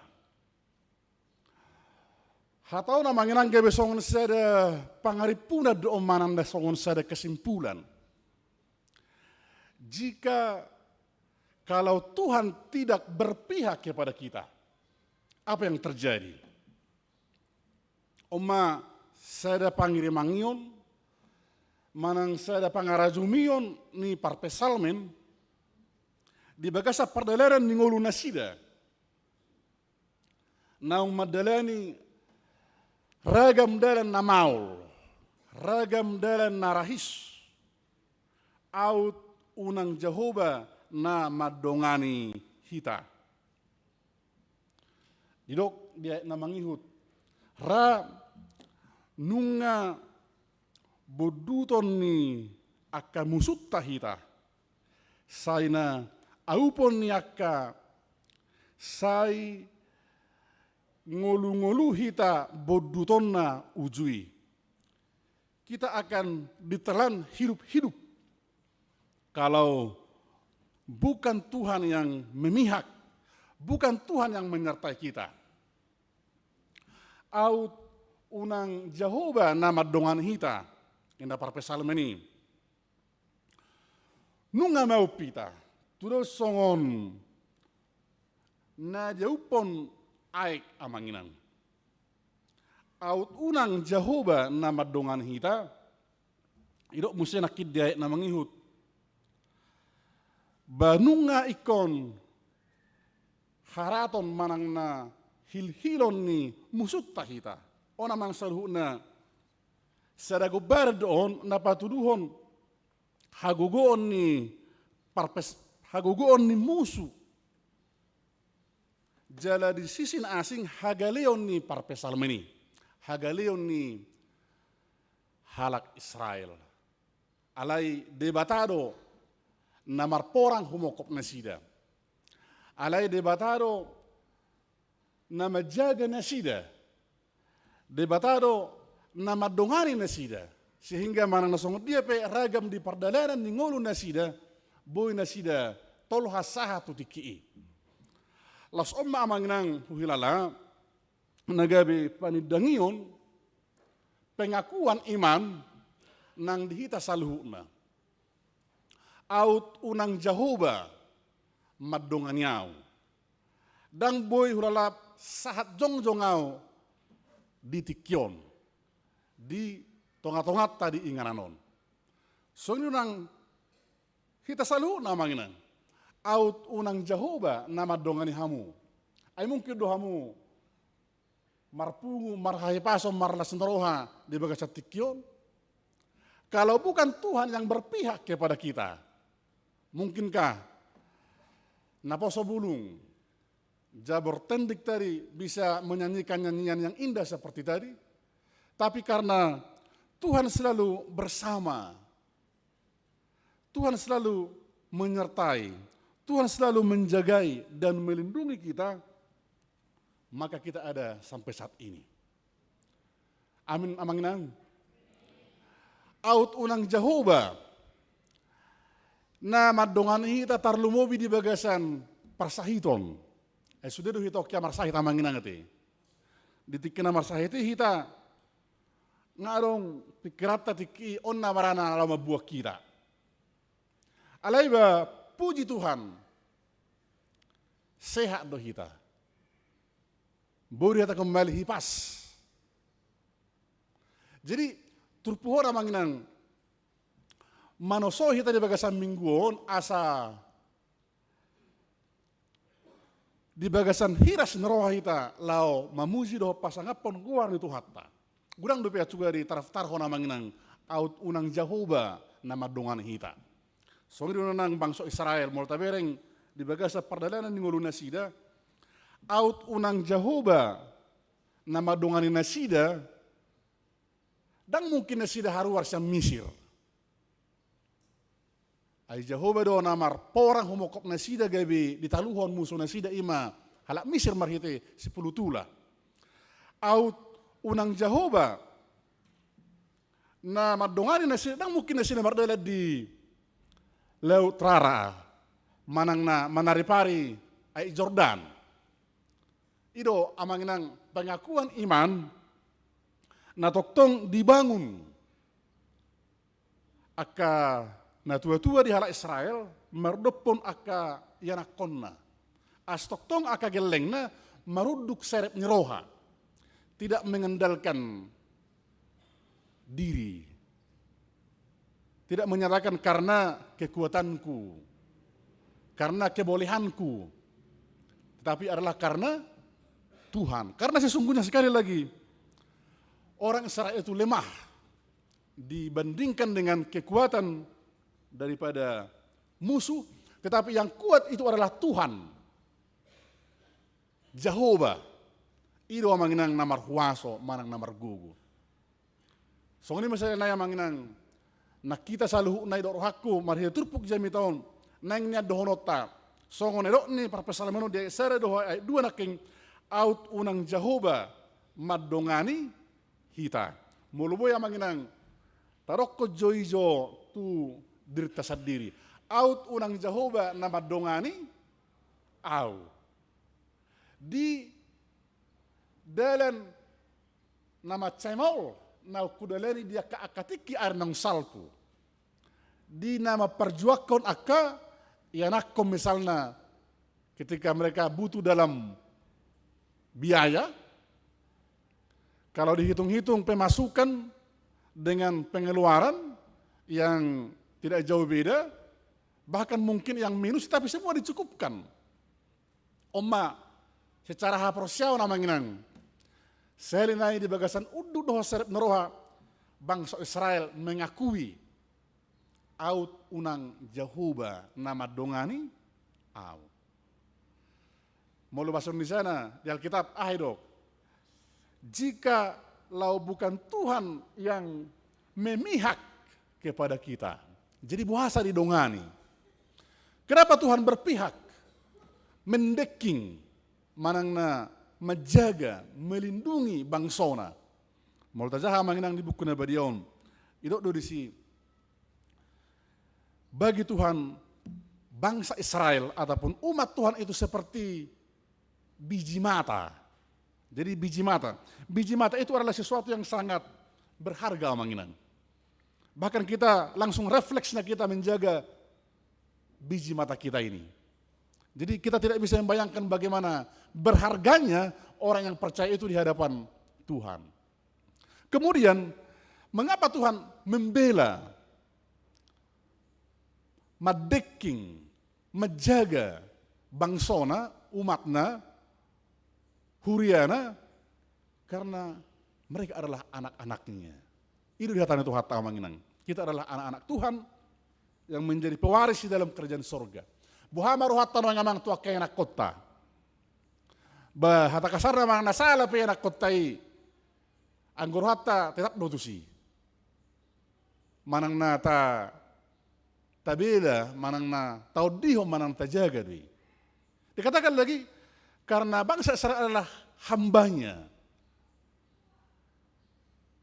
Hatau na manginang gabe songon sada pangaripuna do mananda songon sada kesimpulan. Jika kalau Tuhan tidak berpihak kepada kita, apa yang terjadi? Oma sada pangirimangion, manang sada pangarajumion ni parpesalmen, di bagasa pardalaran ni ngolu nasida. Naung madalani ragam dalan na maul, ragam dalan na rahis, aut unang Jahoba na madongani hita. Didok dia na mangihut, ra nunga boduton ni akka musutta hita, sayna aupon ni akka say ngolu-ngolu hita boduton na ujui. Kita akan ditelan hidup-hidup kalau bukan Tuhan yang memihak, bukan Tuhan yang menyertai kita. Aut unang Jahoba nama dongan hita, inda parpesalmen ini. Nunga mau pita, tudo songon na jaupon aik amanginan. Aut unang Jahoba nama dongan hita, idok musia nakid dia na mangihut. Banunga ikon haraton manang na hilhilon ni musutta hita. Ona mang saluhna sadago bardon na patuduhon hagugoon ni hagugoon ni musuh. Jala di sisin asing hagaleon ni parpesalmeni, hagaleon ni halak Israel. Alai debatado namar porang humokop nasida. Alai debatado nama jaga nasida. Debatado nama dongani nasida. Sehingga manang nasongot dia pe ragam di pardalanan ni ngolu nasida, boy nasida tol hasaha tutiki. Las omma amangnang huhilala nagabi panidangion pengakuan iman nang dihita saluhuna. Aut unang Jahoba madonganiaw. Dang boy hulalap sahat jongjongau di tikyon. Di tongat-tongat tadi ingananon. So ini nang hita saluhuna amangnang. Aut unang Jahoba nama dongani hamu. Ay mungkin do hamu marpungu, marhahipaso, marlasenroha di bagasa tikion. Kalau bukan Tuhan yang berpihak kepada kita, mungkinkah naposo bulung, Jabor Tendik tadi bisa menyanyikan nyanyian yang indah seperti tadi? Tapi karena Tuhan selalu bersama, Tuhan selalu menyertai, Tuhan selalu menjagai dan melindungi kita, maka kita ada sampai saat ini. Amin amanginang. Aut unang Jehovah, na madongan hita tarlumobi di bagasan parsahiton. Sudah do hita kya marsahit amanginang ati. Ditikina marsahit hita ngarong pikirata tiki onna marana alama buah kita. Alaiba puji Tuhan, sehat do hita. Bori hita kembali hipas. Jadi turpuhon amanginang manoso hita di bagasan mingguon asa di bagasan hiras neroha hita lao mamuji do pasangapon guar itu hatta. Gudang do pia juga di taraf-tarho namanginang aut unang Jehovah nama dongan hita. Songi nang bangsa Israel moltabereng di bagasa perdalanan di ngulu nasida aut unang Jehovah nama dongan nasida dan mungkin nasida haruar sa Misir. Ay Jehovah do namar porang humokop nasida gabi ditaluhon musuh nasida ima halak Misir marhite 10 tula. Aut unang Jehovah na madongani nasida dan mungkin nasida mardala di Laut Rara manang na manaripari ay Jordan. Ido amanginang pengakuan iman na toktong dibangun aka na tua-tua di hala Israel mardopon aka yanakonna. As toktong aka gelengna maruduk serep nyeroha. Tidak mengandalkan diri. Tidak menyatakan karena kekuatanku, karena kebolehanku, tetapi adalah karena Tuhan. Karena sesungguhnya sekali lagi, orang Israel itu lemah dibandingkan dengan kekuatan daripada musuh, tetapi yang kuat itu adalah Tuhan. Jehovah, itu amanginang namar huaso, manang namar gugu. So ini misalnya naya manginang, na kita selalu nai doro hakku, marhia turpuk jami taon, nangnya dohonota. So ngone dok ni parpesalamano dia sere doho ay dua naking out unang Jehovah madongani hita. Muluboy amanginang tarokko joijo tu dirta sadiri. Out unang Jehovah na madongani au. Di dalan nama cemol na kudalani dia ka akatiki arnang salku. Di nama perjuakon aka ianakom misalnya ketika mereka butuh dalam biaya, kalau dihitung-hitung pemasukan dengan pengeluaran yang tidak jauh beda, bahkan mungkin yang minus tapi semua dicukupkan. Oma secara haprosiau namanginang selinai di bagasan udu doho serep neroha bangsa Israel mengakui aut unang Jehovah nama dongani au. Mau basun di sana di Alkitab dok. Jika lau bukan Tuhan yang memihak kepada kita, jadi bahasa didongani. Kenapa Tuhan berpihak? Mendeking, manangna menjaga, melindungi bangsona. Mau tajaha manginang di buku Nabadion. Itu do disi. Bagi Tuhan, bangsa Israel ataupun umat Tuhan itu seperti biji mata. Jadi biji mata. Biji mata itu adalah sesuatu yang sangat berharga manginan. Bahkan kita langsung refleksnya kita menjaga biji mata kita ini. Jadi kita tidak bisa membayangkan bagaimana berharganya orang yang percaya itu di hadapan Tuhan. Kemudian, mengapa Tuhan membela, madeking, menjaga bangsona, umatna, huriana, Karena mereka adalah anak-anaknya. Itu di hatan itu hata manginang. Kita adalah anak-anak Tuhan yang menjadi pewaris di dalam kerajaan sorga. Buhama rohata no ngamang tua kaya anak kota. Hata kasar namang nasala pe anak kota anggur hata tetap dotusi. Manang na tabela, manang na taudiho, manang tajaga dui. Dikatakan lagi, karena bangsa Israel adalah hambanya.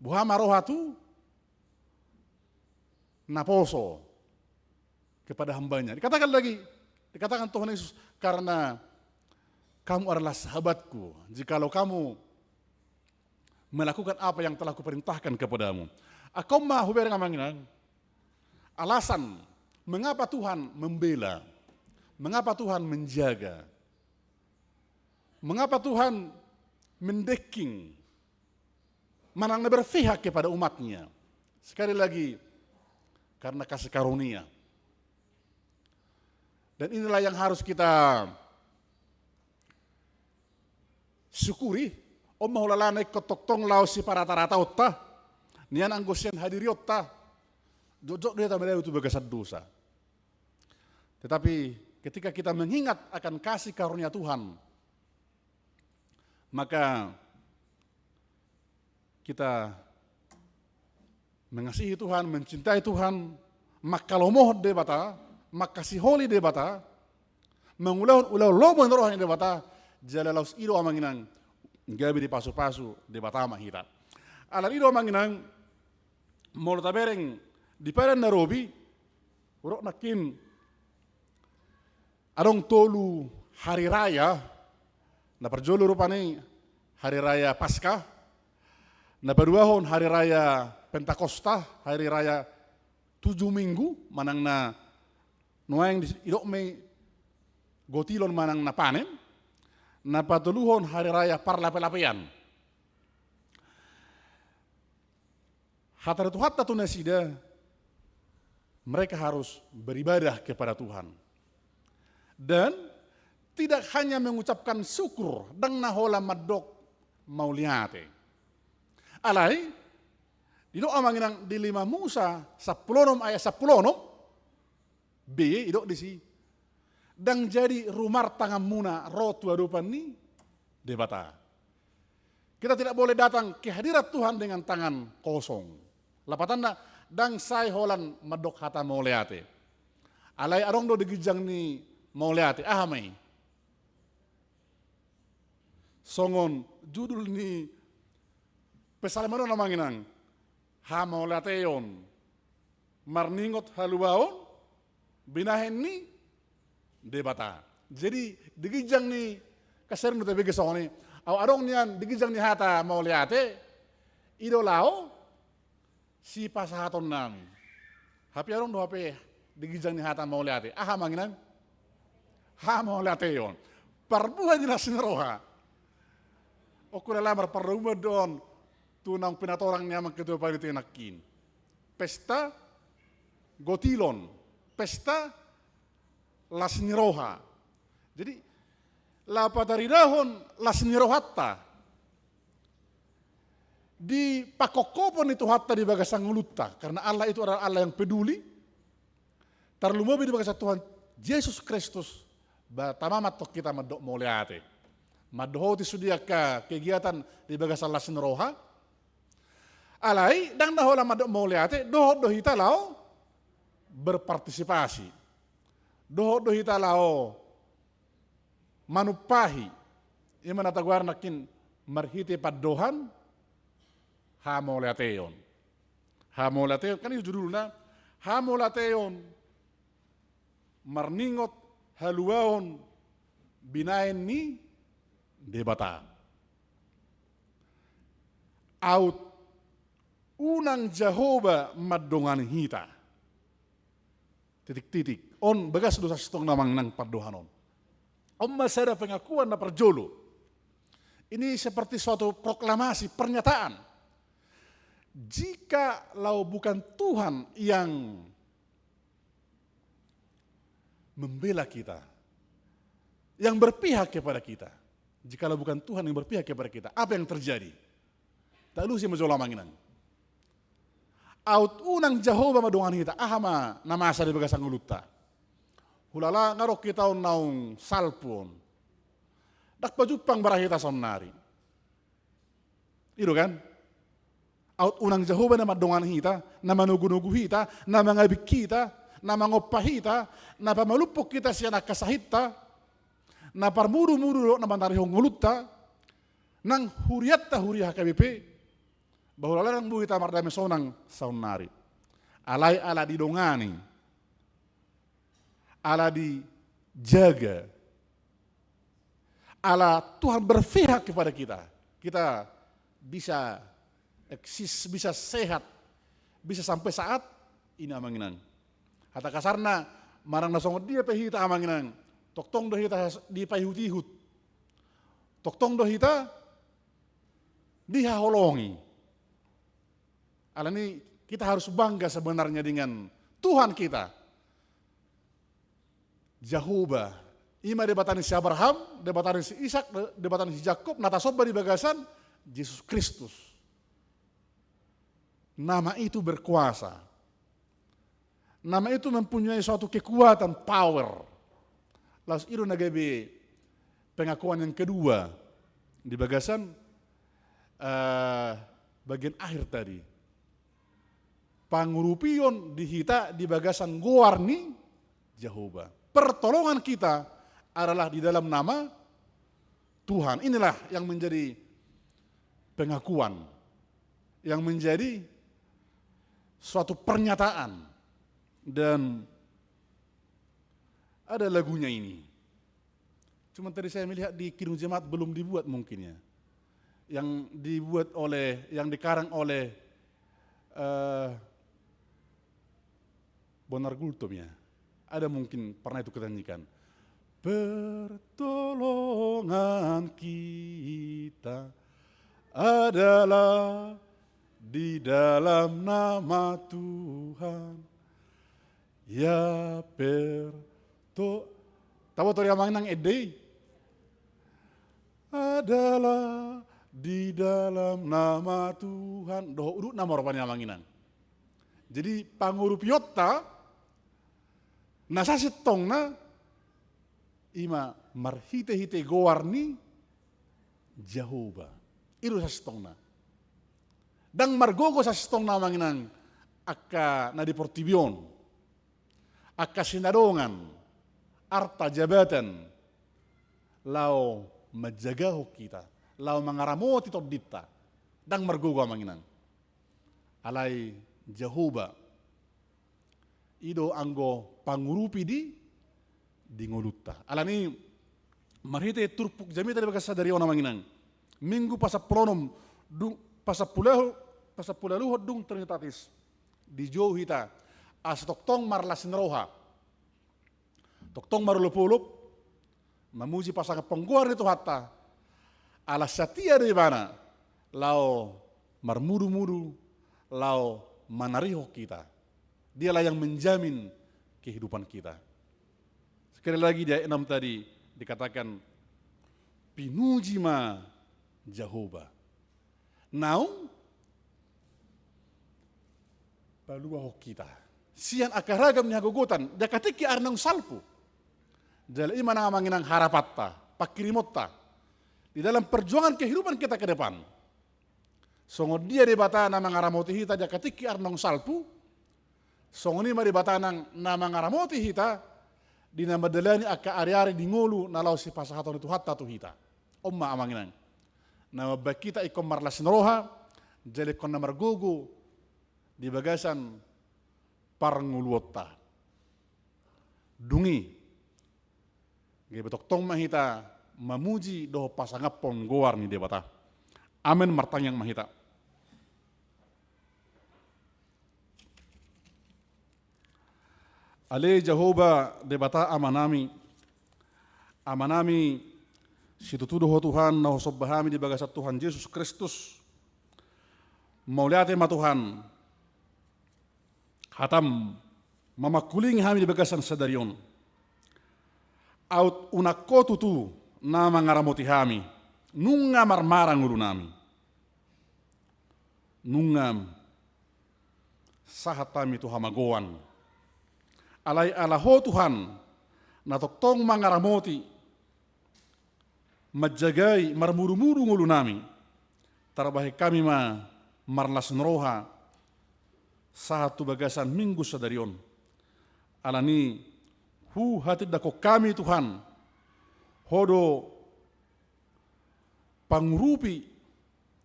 Buhama rohatu naposo kepada hambanya. Dikatakan lagi, dikatakan Tuhan Yesus, karena kamu adalah sahabatku, jikalau kamu melakukan apa yang telah kuperintahkan kepadamu. Aku mah huber ngamanginang, alasan mengapa Tuhan membela, mengapa Tuhan menjaga, mengapa Tuhan mendeking, manang berpihak kepada umatnya. Sekali lagi, karena kasih karunia. Dan inilah yang harus kita syukuri. Om mahulalane kotoktong lau si para tarata otta. Nian anggosian hadiri otta. Jojok dia tamai itu bagasat dosa. Tetapi ketika kita mengingat akan kasih karunia Tuhan, maka kita mengasihi Tuhan, mencintai Tuhan, makalomoh debata, makasih holi debata, mengulau lobo rohani debata, jalalaus ido amanginang, gabi di pasu-pasu debata mahita. Alam ido amanginang, mau tabereng di pada Nairobi, urok nakin, adong tolu hari raya, na perjolo rupane hari raya Paskah, na paduahon hari raya Pentakosta, hari raya 7 minggu, manang na nuayang idok may gotilon manang na panen, na patuluhon hari raya Parlape-lapean. Hatar itu hatta tunasida, mereka harus beribadah kepada Tuhan. Dan tidak hanya mengucapkan syukur, dang nahola madok mauliate. Alai, idok amanginang di 5 Musa 10 ayat 10 B idok di si dang jadi rumar tangan muna rotu adupan ni debata. Kita tidak boleh datang ke hadirat Tuhan dengan tangan kosong. Lapatanda dang sai holan madok hata mauleate. Alai arong do digijang ni mauleate ahamai. Songon judul ni pesalemano namanginang hamolateon marningot haluaon binahen ni debata. Jadi digijang ni kaser no tebe gesoni aw arong nian digijang ni hata mauliate idolao si pasahaton nami. Hapi arong do hape digijang ni hata mauliate aha manginang hamolateon parbuhan ni roha. Okura lamar parruma don tunang pinatorang niya magketua pa dito nakin. Pesta gotilon, pesta lasniroha. Jadi lapataridahon lasnirohatta. Di pakokopon itu hatta di bagasang ngulutta, karena Allah itu adalah Allah yang peduli. Tarlumabi di bagasang Tuhan Yesus Kristus, tamamat tok kita madok moleate. Madho ti sudia ka kegiatan di bagasang lasniroha. Alai dang dahola madok mauliate doho hita lao berpartisipasi. Doho hita lao manupahi. Ima natagwar nakin marhiti paddohan hamolateon. Hamolateon kan itu judulnya hamolateon marningot haluaon binaen ni debata. Out unang Jehovah madongan hita. Titik-titik. On bagas dosa setong namang nang padohanon. On masada pengakuan na perjolo. Ini seperti suatu proklamasi, pernyataan. Jika lau bukan Tuhan yang membela kita, yang berpihak kepada kita, jikalau bukan Tuhan yang berpihak kepada kita, apa yang terjadi? Tak lu si majola manginan. Aut unang Jehovah madongan hita ahama namasa di bagasang ulutta. Hulala ngarok kita naung salpon. Dak pajupang barahita somnari. Itu kan? Aut unang Jehovah na madongan hita, na manugu-nugu hita, na mangabik kita, na mangopah hita, na pamalupok kita siya nakasahita, na parmuru-muru na mantarihong ngulutta, nang huriat ta huriah KBP, bahwa larang buhita mardame sonang saunari. Alai ala didongani, ala dijaga, ala Tuhan berpihak kepada kita. Kita bisa eksis, bisa sehat, bisa sampai saat ini amanginang. Hata kasarna marang nasongot dia pehita amanginang. Toktong doh hita di payhut-ihut. Toktong doh hita dihaholongi. Alani kita harus bangga sebenarnya dengan Tuhan kita. Jehovah. Ima debatani si Abraham, debatani si Ishak, debatani si Jakob, natasoba di bagasan Yesus Kristus. Nama itu berkuasa. Nama itu mempunyai suatu kekuatan, power. Lalu itu nagabe pengakuan yang kedua di bagasan bagian akhir tadi. Pangurupion dihita di bagasan goarni Jehovah. Pertolongan kita adalah di dalam nama Tuhan. Inilah yang menjadi pengakuan, yang menjadi suatu pernyataan, dan ada lagunya ini. Cuma tadi saya melihat di Kidung Jemaat belum dibuat mungkin ya. Yang dibuat oleh, yang dikarang oleh Bonar Gultom ya. Ada mungkin pernah itu kita nyanyikan. Pertolongan kita adalah di dalam nama Tuhan. Ya tahu tori amang nang ede adalah di dalam nama Tuhan. Doh uduk nama rupanya amanginan. Jadi pangurupiota nasa setongna ima marhite-hite gowarni Jehovah. Itu sa setongna. Dang margogo sa setong na manginang akka na deportibion, akka sinadongan, arta jabatan, lau majagaho kita, lau mangaramoti todita, dang margogo manginang. Alay Jehovah, ido anggo pangurupi di ngolutta. Alani marhite turpuk jami tadi bagasa dari ona manginang. Minggu pasapronom pasapulaluhod dung trinitatis di jauh hita as toktong marlasin roha toktong marulupulup memuji pasang pengguar itu hatta alas setia dari mana lau marmudu-mudu lau manariho kita. Dialah yang menjamin kehidupan kita. Sekali lagi di ayat 6 tadi dikatakan pinujima Jehovah. Now paluah kita. Sian akaragam nya gogotan, jakatiki arnang salpu. Dala ima na manginang harapatta, pakirimotta. Di dalam perjuangan kehidupan kita ke depan. Songo dia di bata na mangaramoti hita jakatiki arnang salpu. Songo ni ma di bata nang na mangaramoti hita di nama delani aka ari-ari di ngolu na lau si pasahaton itu hatta tu hita. Omma amanginang. Na bakita ikom marlasin roha, jale kon na margogo di bagasan parnguluota. Dungi. Gebetok tong mahita mamuji doh pasangapon goar ni debata. Amen martanyang mahita. Ale Jehovah debata amanami situtudo ho Tuhan na hosobbahami di bagasat Tuhan Yesus Kristus. Mauliate ma Tuhan hatam mamakuling hami di bagasan sadarion. Aut unakko tutu na mangaramoti hami nunga marmarang ulu nami. nungam sahatami tu hamagoan. Alai alaho Tuhan na toktong mangaramoti majagai marmuru-muru ngulu nami tarabahe kami marlas nroha satu bagasan minggu sadarion. Alani hu hati dako kami Tuhan hodo pangurupi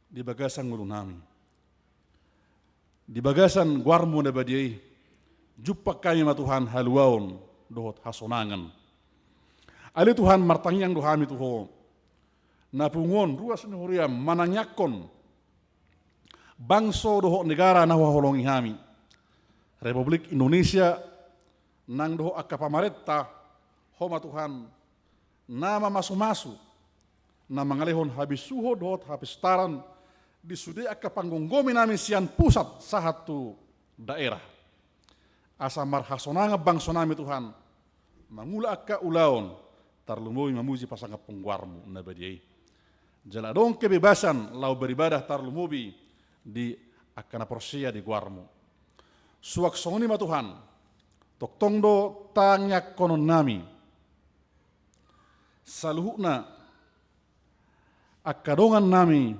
di bagasan ngulu nami. Di bagasan guarmu na badiai jumpa kami ma Tuhan haluaon dohot hasonangan. Ali Tuhan martangyang dohami tuho napungon ruas ni huriam mananyakon bangso doho negara na holongi hami. Republik Indonesia nang doho akka pamaretta homa Tuhan nama masu-masu na mangalehon habis suho dohot habis taran disude akka panggonggomi nami sian pusat sahatu daerah. Asa marhasonanga bangso nami Tuhan mangula akka ulaon tarlumoi mamuji pasanga pengguarmu na badiai. Jaladong kebebasan lau beribadah tarlumubi di akana porsia di guarmu. Suak songoni ma Tuhan, toktongdo tangyak konon nami, saluhukna akadongan nami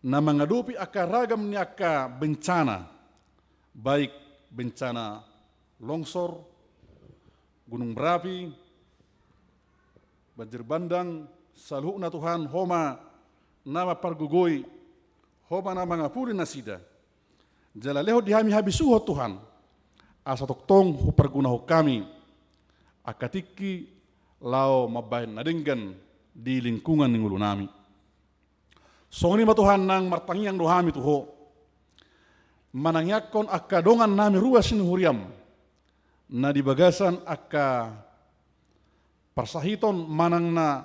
na mengadupi akaragam ni akka bencana, baik bencana longsor, gunung berapi, banjir bandang, saluhukna Tuhan homa nama pargugoi, homa nama ngapuri nasida. Jalaleho dihami habisuho Tuhan, asa toktong hupergunaho kami, akatiki lao mabahin nadenggan di lingkungan ningulu nami. Songni ma Tuhan nang martangyang dohami tuho, manangyakon akadongan nami ruasin huriam, na di bagasan akka persahiton manang na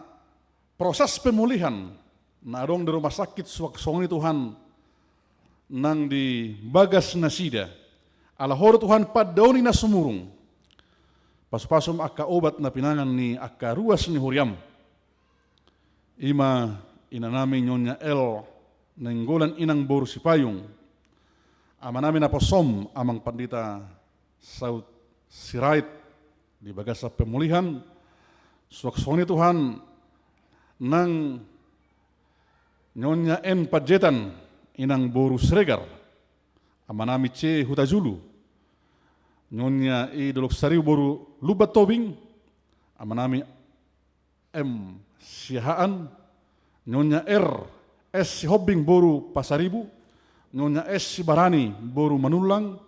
proses pemulihan na adong di rumah sakit suak songni Tuhan nang di bagas nasida ala horo Tuhan padauni na sumurung pasupasum akka obat na pinangan ni akka ruas ni huriam ima inanami nyonya El nenggolan inang boru sipayung amanami na posom amang pandita Saud Sirait di bagasa pemulihan suak songni Tuhan nang nyonya En Pajetan inang boru Sregar amanami C Hutajulu nyonya I Dolok Sariu boru Lubat Tobing amanami M Sihaan nyonya R S Hobing boru Pasaribu nyonya S Sibarani boru Manulang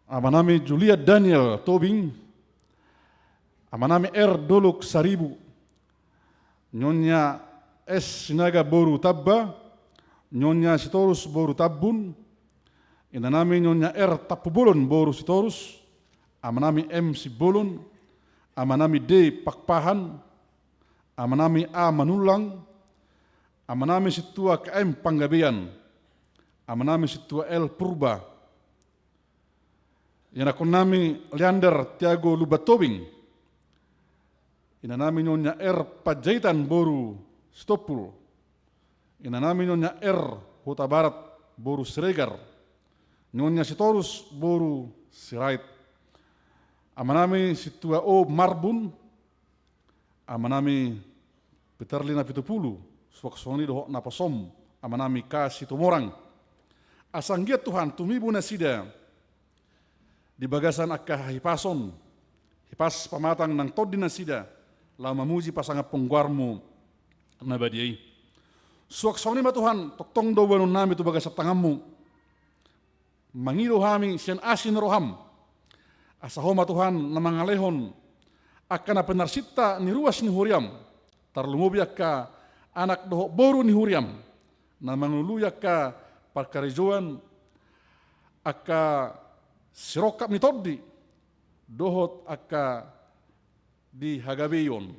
amanami Julia Daniel Tobing amanami R Dolok Saribu nyonya S Sinaga boru Tabba nyonya Sitorus boru Tabbun inanami nyonya R Tapubulon boru Sitorus amanami M Sibulon amanami D Pakpahan amanami A Manulang amanami situa KM Panggabean amanami situa L Purba yanakonami Leander Tiago Lubatobing inanami nyonya R Pajaitan boru Stopul inanami nyonya R Huta Barat boru Sregar nyonya Sitorus boru Sirait amanami situa O Marbun amanami Peterlina Pitupulu suaksoni doho napasom amanami K Situmorang asanggiat Tuhan tumibu nasida di bagasan akka hipason hipas pamatang nang tod dinasida la mamuji pasanga pengguarmu na badiai. Suak songni ma Tuhan toktong do wanun nami tu bagas tangamu mangilo hami sian asin roham asahoma Tuhan na mangalehon akana penarsita ni ruas ni huriam tarlumubi akka anak doho boru ni huriam na mangulu yakka parkarijuan akka sirokap ni toddi dohot akka di hagabeyon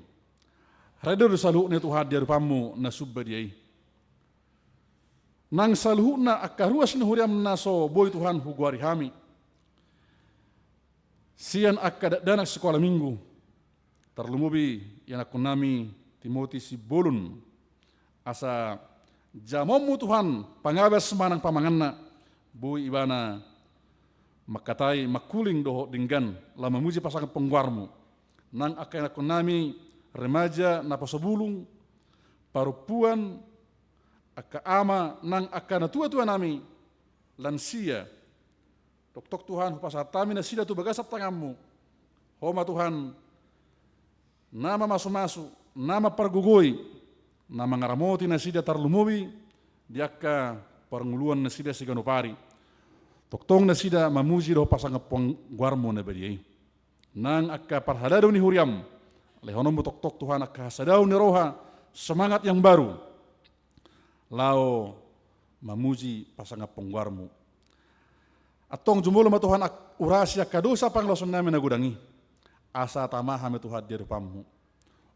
Radar saluh ni Tuhan di hadapanmu na subba diai. Nang saluh na akaruas ni huriam naso boy Tuhan huguari hami. Sian akka danak sekolah minggu. Terlumubi yang aku nami Timothy Sibulun. asa jamomu Tuhan pangabes semanang pamanganna bui ibana makatai makuling doho dinggan la memuji pasangan pengwarmu nang akan aku nami remaja na pasobulung parupuan aka ama nang akan tua-tua nami lansia tok Tuhan hupasatami na sida tu bagasap tanganmu homa Tuhan nama masu-masu nama pargugoi nama ngaramoti na sida tarlumuwi diaka parnguluan na sida siganupari toktong na sida mamuji do pasangan pengwarmu na badiai nang akka parhadado ni huriam lehonom tok Tuhan akka hasadau ni roha semangat yang baru lao mamuji pasangan pengwarmu atong jumolo ma Tuhan urasi akka dosa pangloson namin nagudangi asa tamaha me Tuhan di depanmu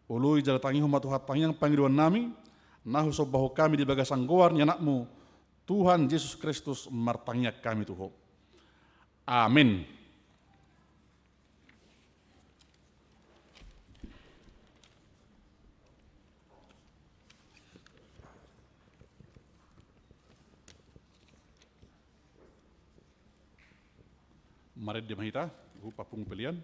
ului jalatangi huma Tuhan pangyang pangiriwan nami nahu sobahu kami di bagasang goar nyanakmu Tuhan Yesus Kristus martangyak kami Tuhan. Amin. Mari dia mahita, papung pelian.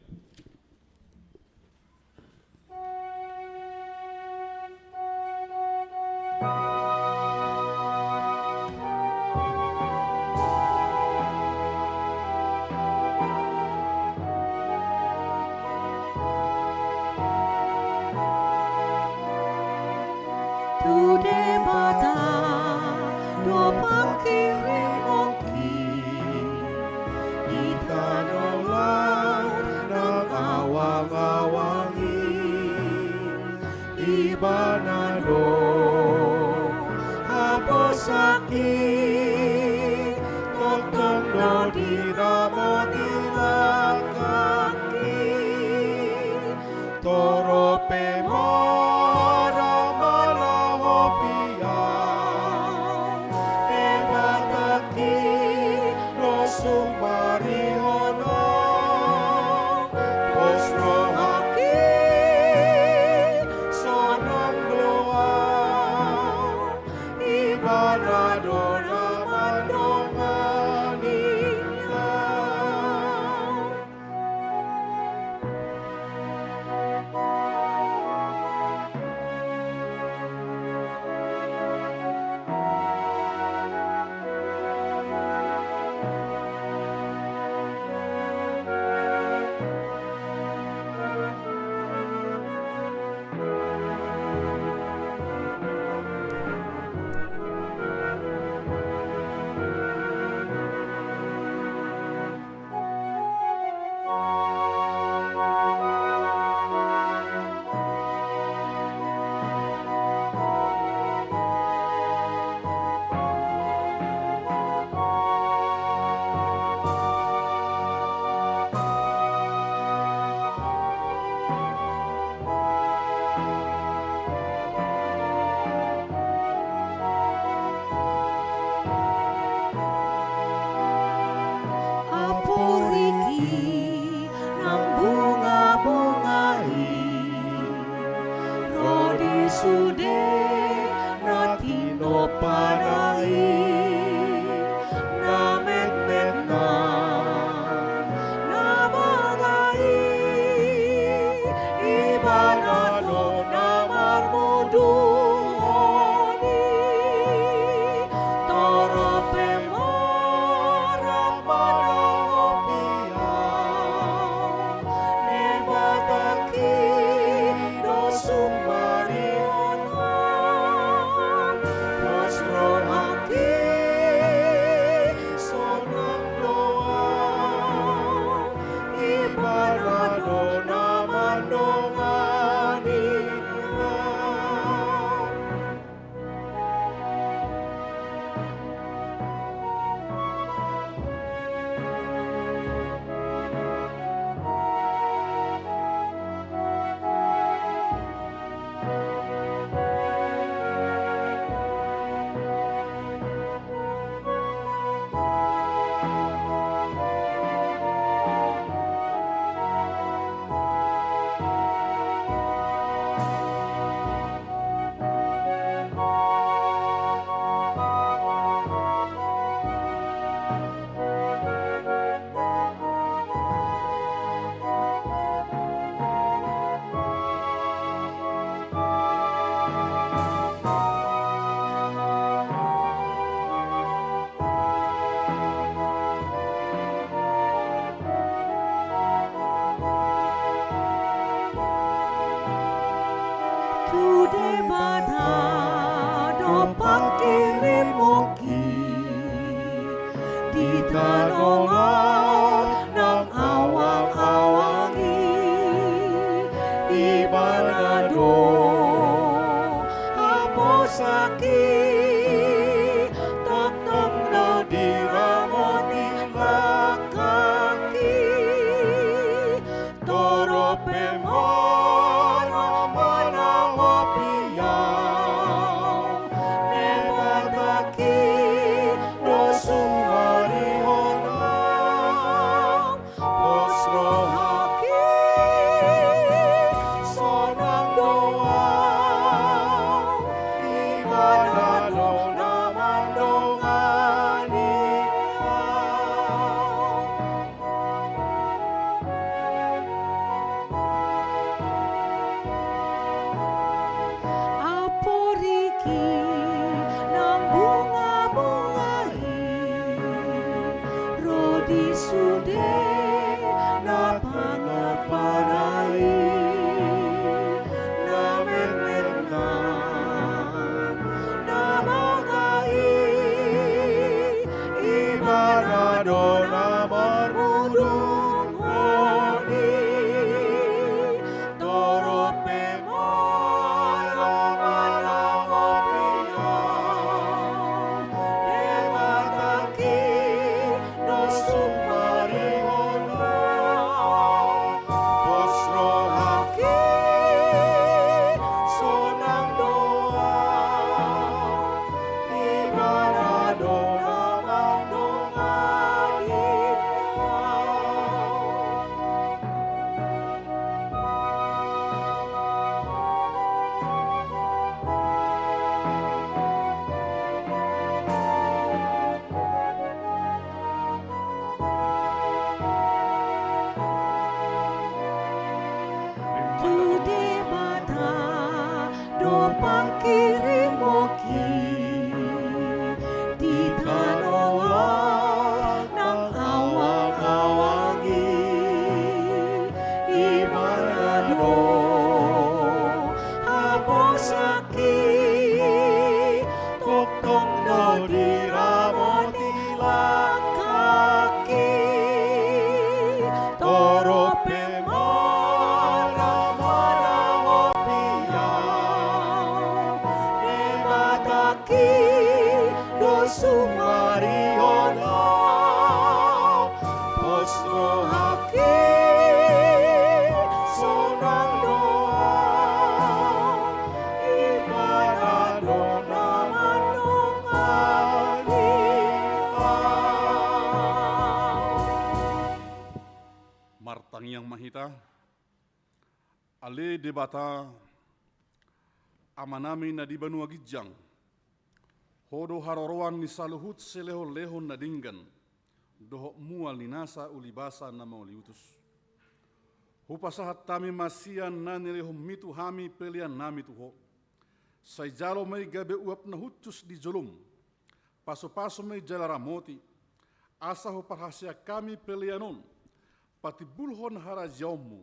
Sumari honor, nostro aquí. debata do pakirimoki di tanongan nang awang-awangi ibanado aposaki totong do diramoni lakaki toro pemora manangopiyang nebataki do sumarihonang posrohaki sonang doang imanado naman aporiki nang bunga-bungai rodi sude na pangopanai na memena na magai imanado na marudong honi toro pemora manangopiyang nebataki no sumarihonang posrohaki sonang doang imanado naman donganiyang. Tude bata do pakirimoki di tanongan nang awang-awangi imanado aposaki tokong do diramoni lakaki toro pemora manangopiyang nebataki do sumarihonang posrohaki sonang doang imanado naman donganiyang. Martang yang mahita, ale debata amanami na di Banua Gijang, hodo haroroan ni saluhut seleho-leho na dinggan, doho mual ni nasa ulibasa na mauliutus. Hupasahat tami masian na nilehom mitu hami pelian nami tuho, say jalo may gabe uap na hutus di jolum, paso-paso may jalaramoti, asa ho parhasia kami pelianon, pati bulhon harajaumu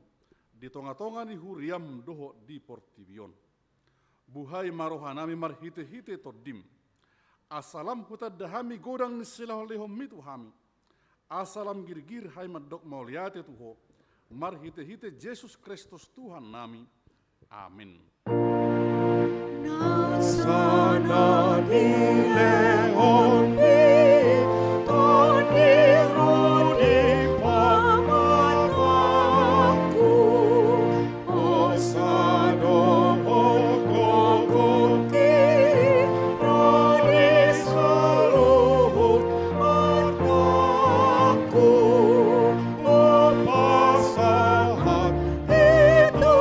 di tonga-tonga ni huriam doho di portibion. Buhay marohanami marhite-hite todim. Asalam hutad dahami godang ni silah lehom mitu hami. Asalam girgir hai madok mauliate tuho. Marhite-hite Yesus Kristus Tuhan nami. Amin. Nasana dileon di toniru di pamataku osado ogogoki rodi saluhut mataku opasahat itu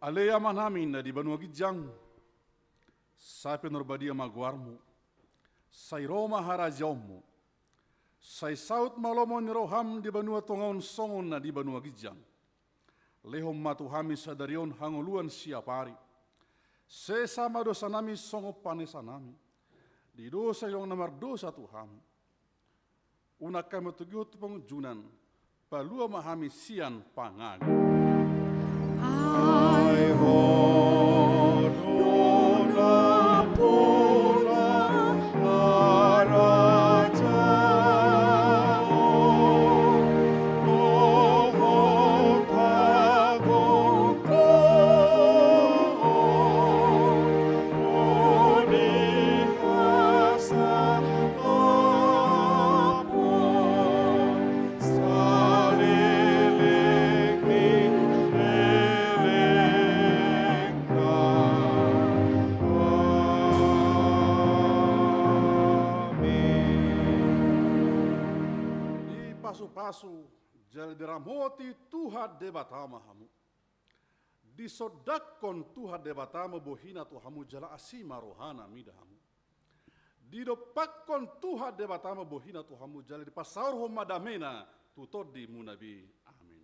Aleyaman namin na di Banua Gijang, sa pinurbadia magwarmo, say Roma harajaumu, say saut malomon ni roham di Banua Tongaon songon na di Banua Gijang, lehom matuhami sa darion hanguluan siapari, se sama dosa nami songo panesa nami, di dosa yung namar dosa Tuhan, una kami tugiu tu pengunjunan, palua mahami sian pangagu. Ai honona pura araja loho tago ko oni hasa apon salileng ning Di pasu-pasu jali deramoti Tuhan debatama hamu. Disodakon Tuhan debatama bohina tu hamu jala asima rohana mida hamu. Didopakon Tuhan debatama bohina tu hamu jali di pasar homadamena tutod di munabi. Amin.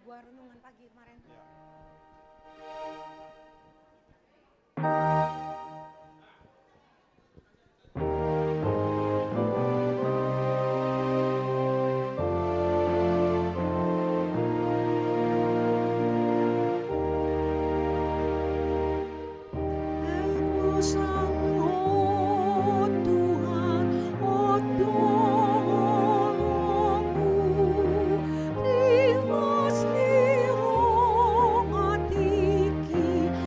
Gua renungan pagi kemarin.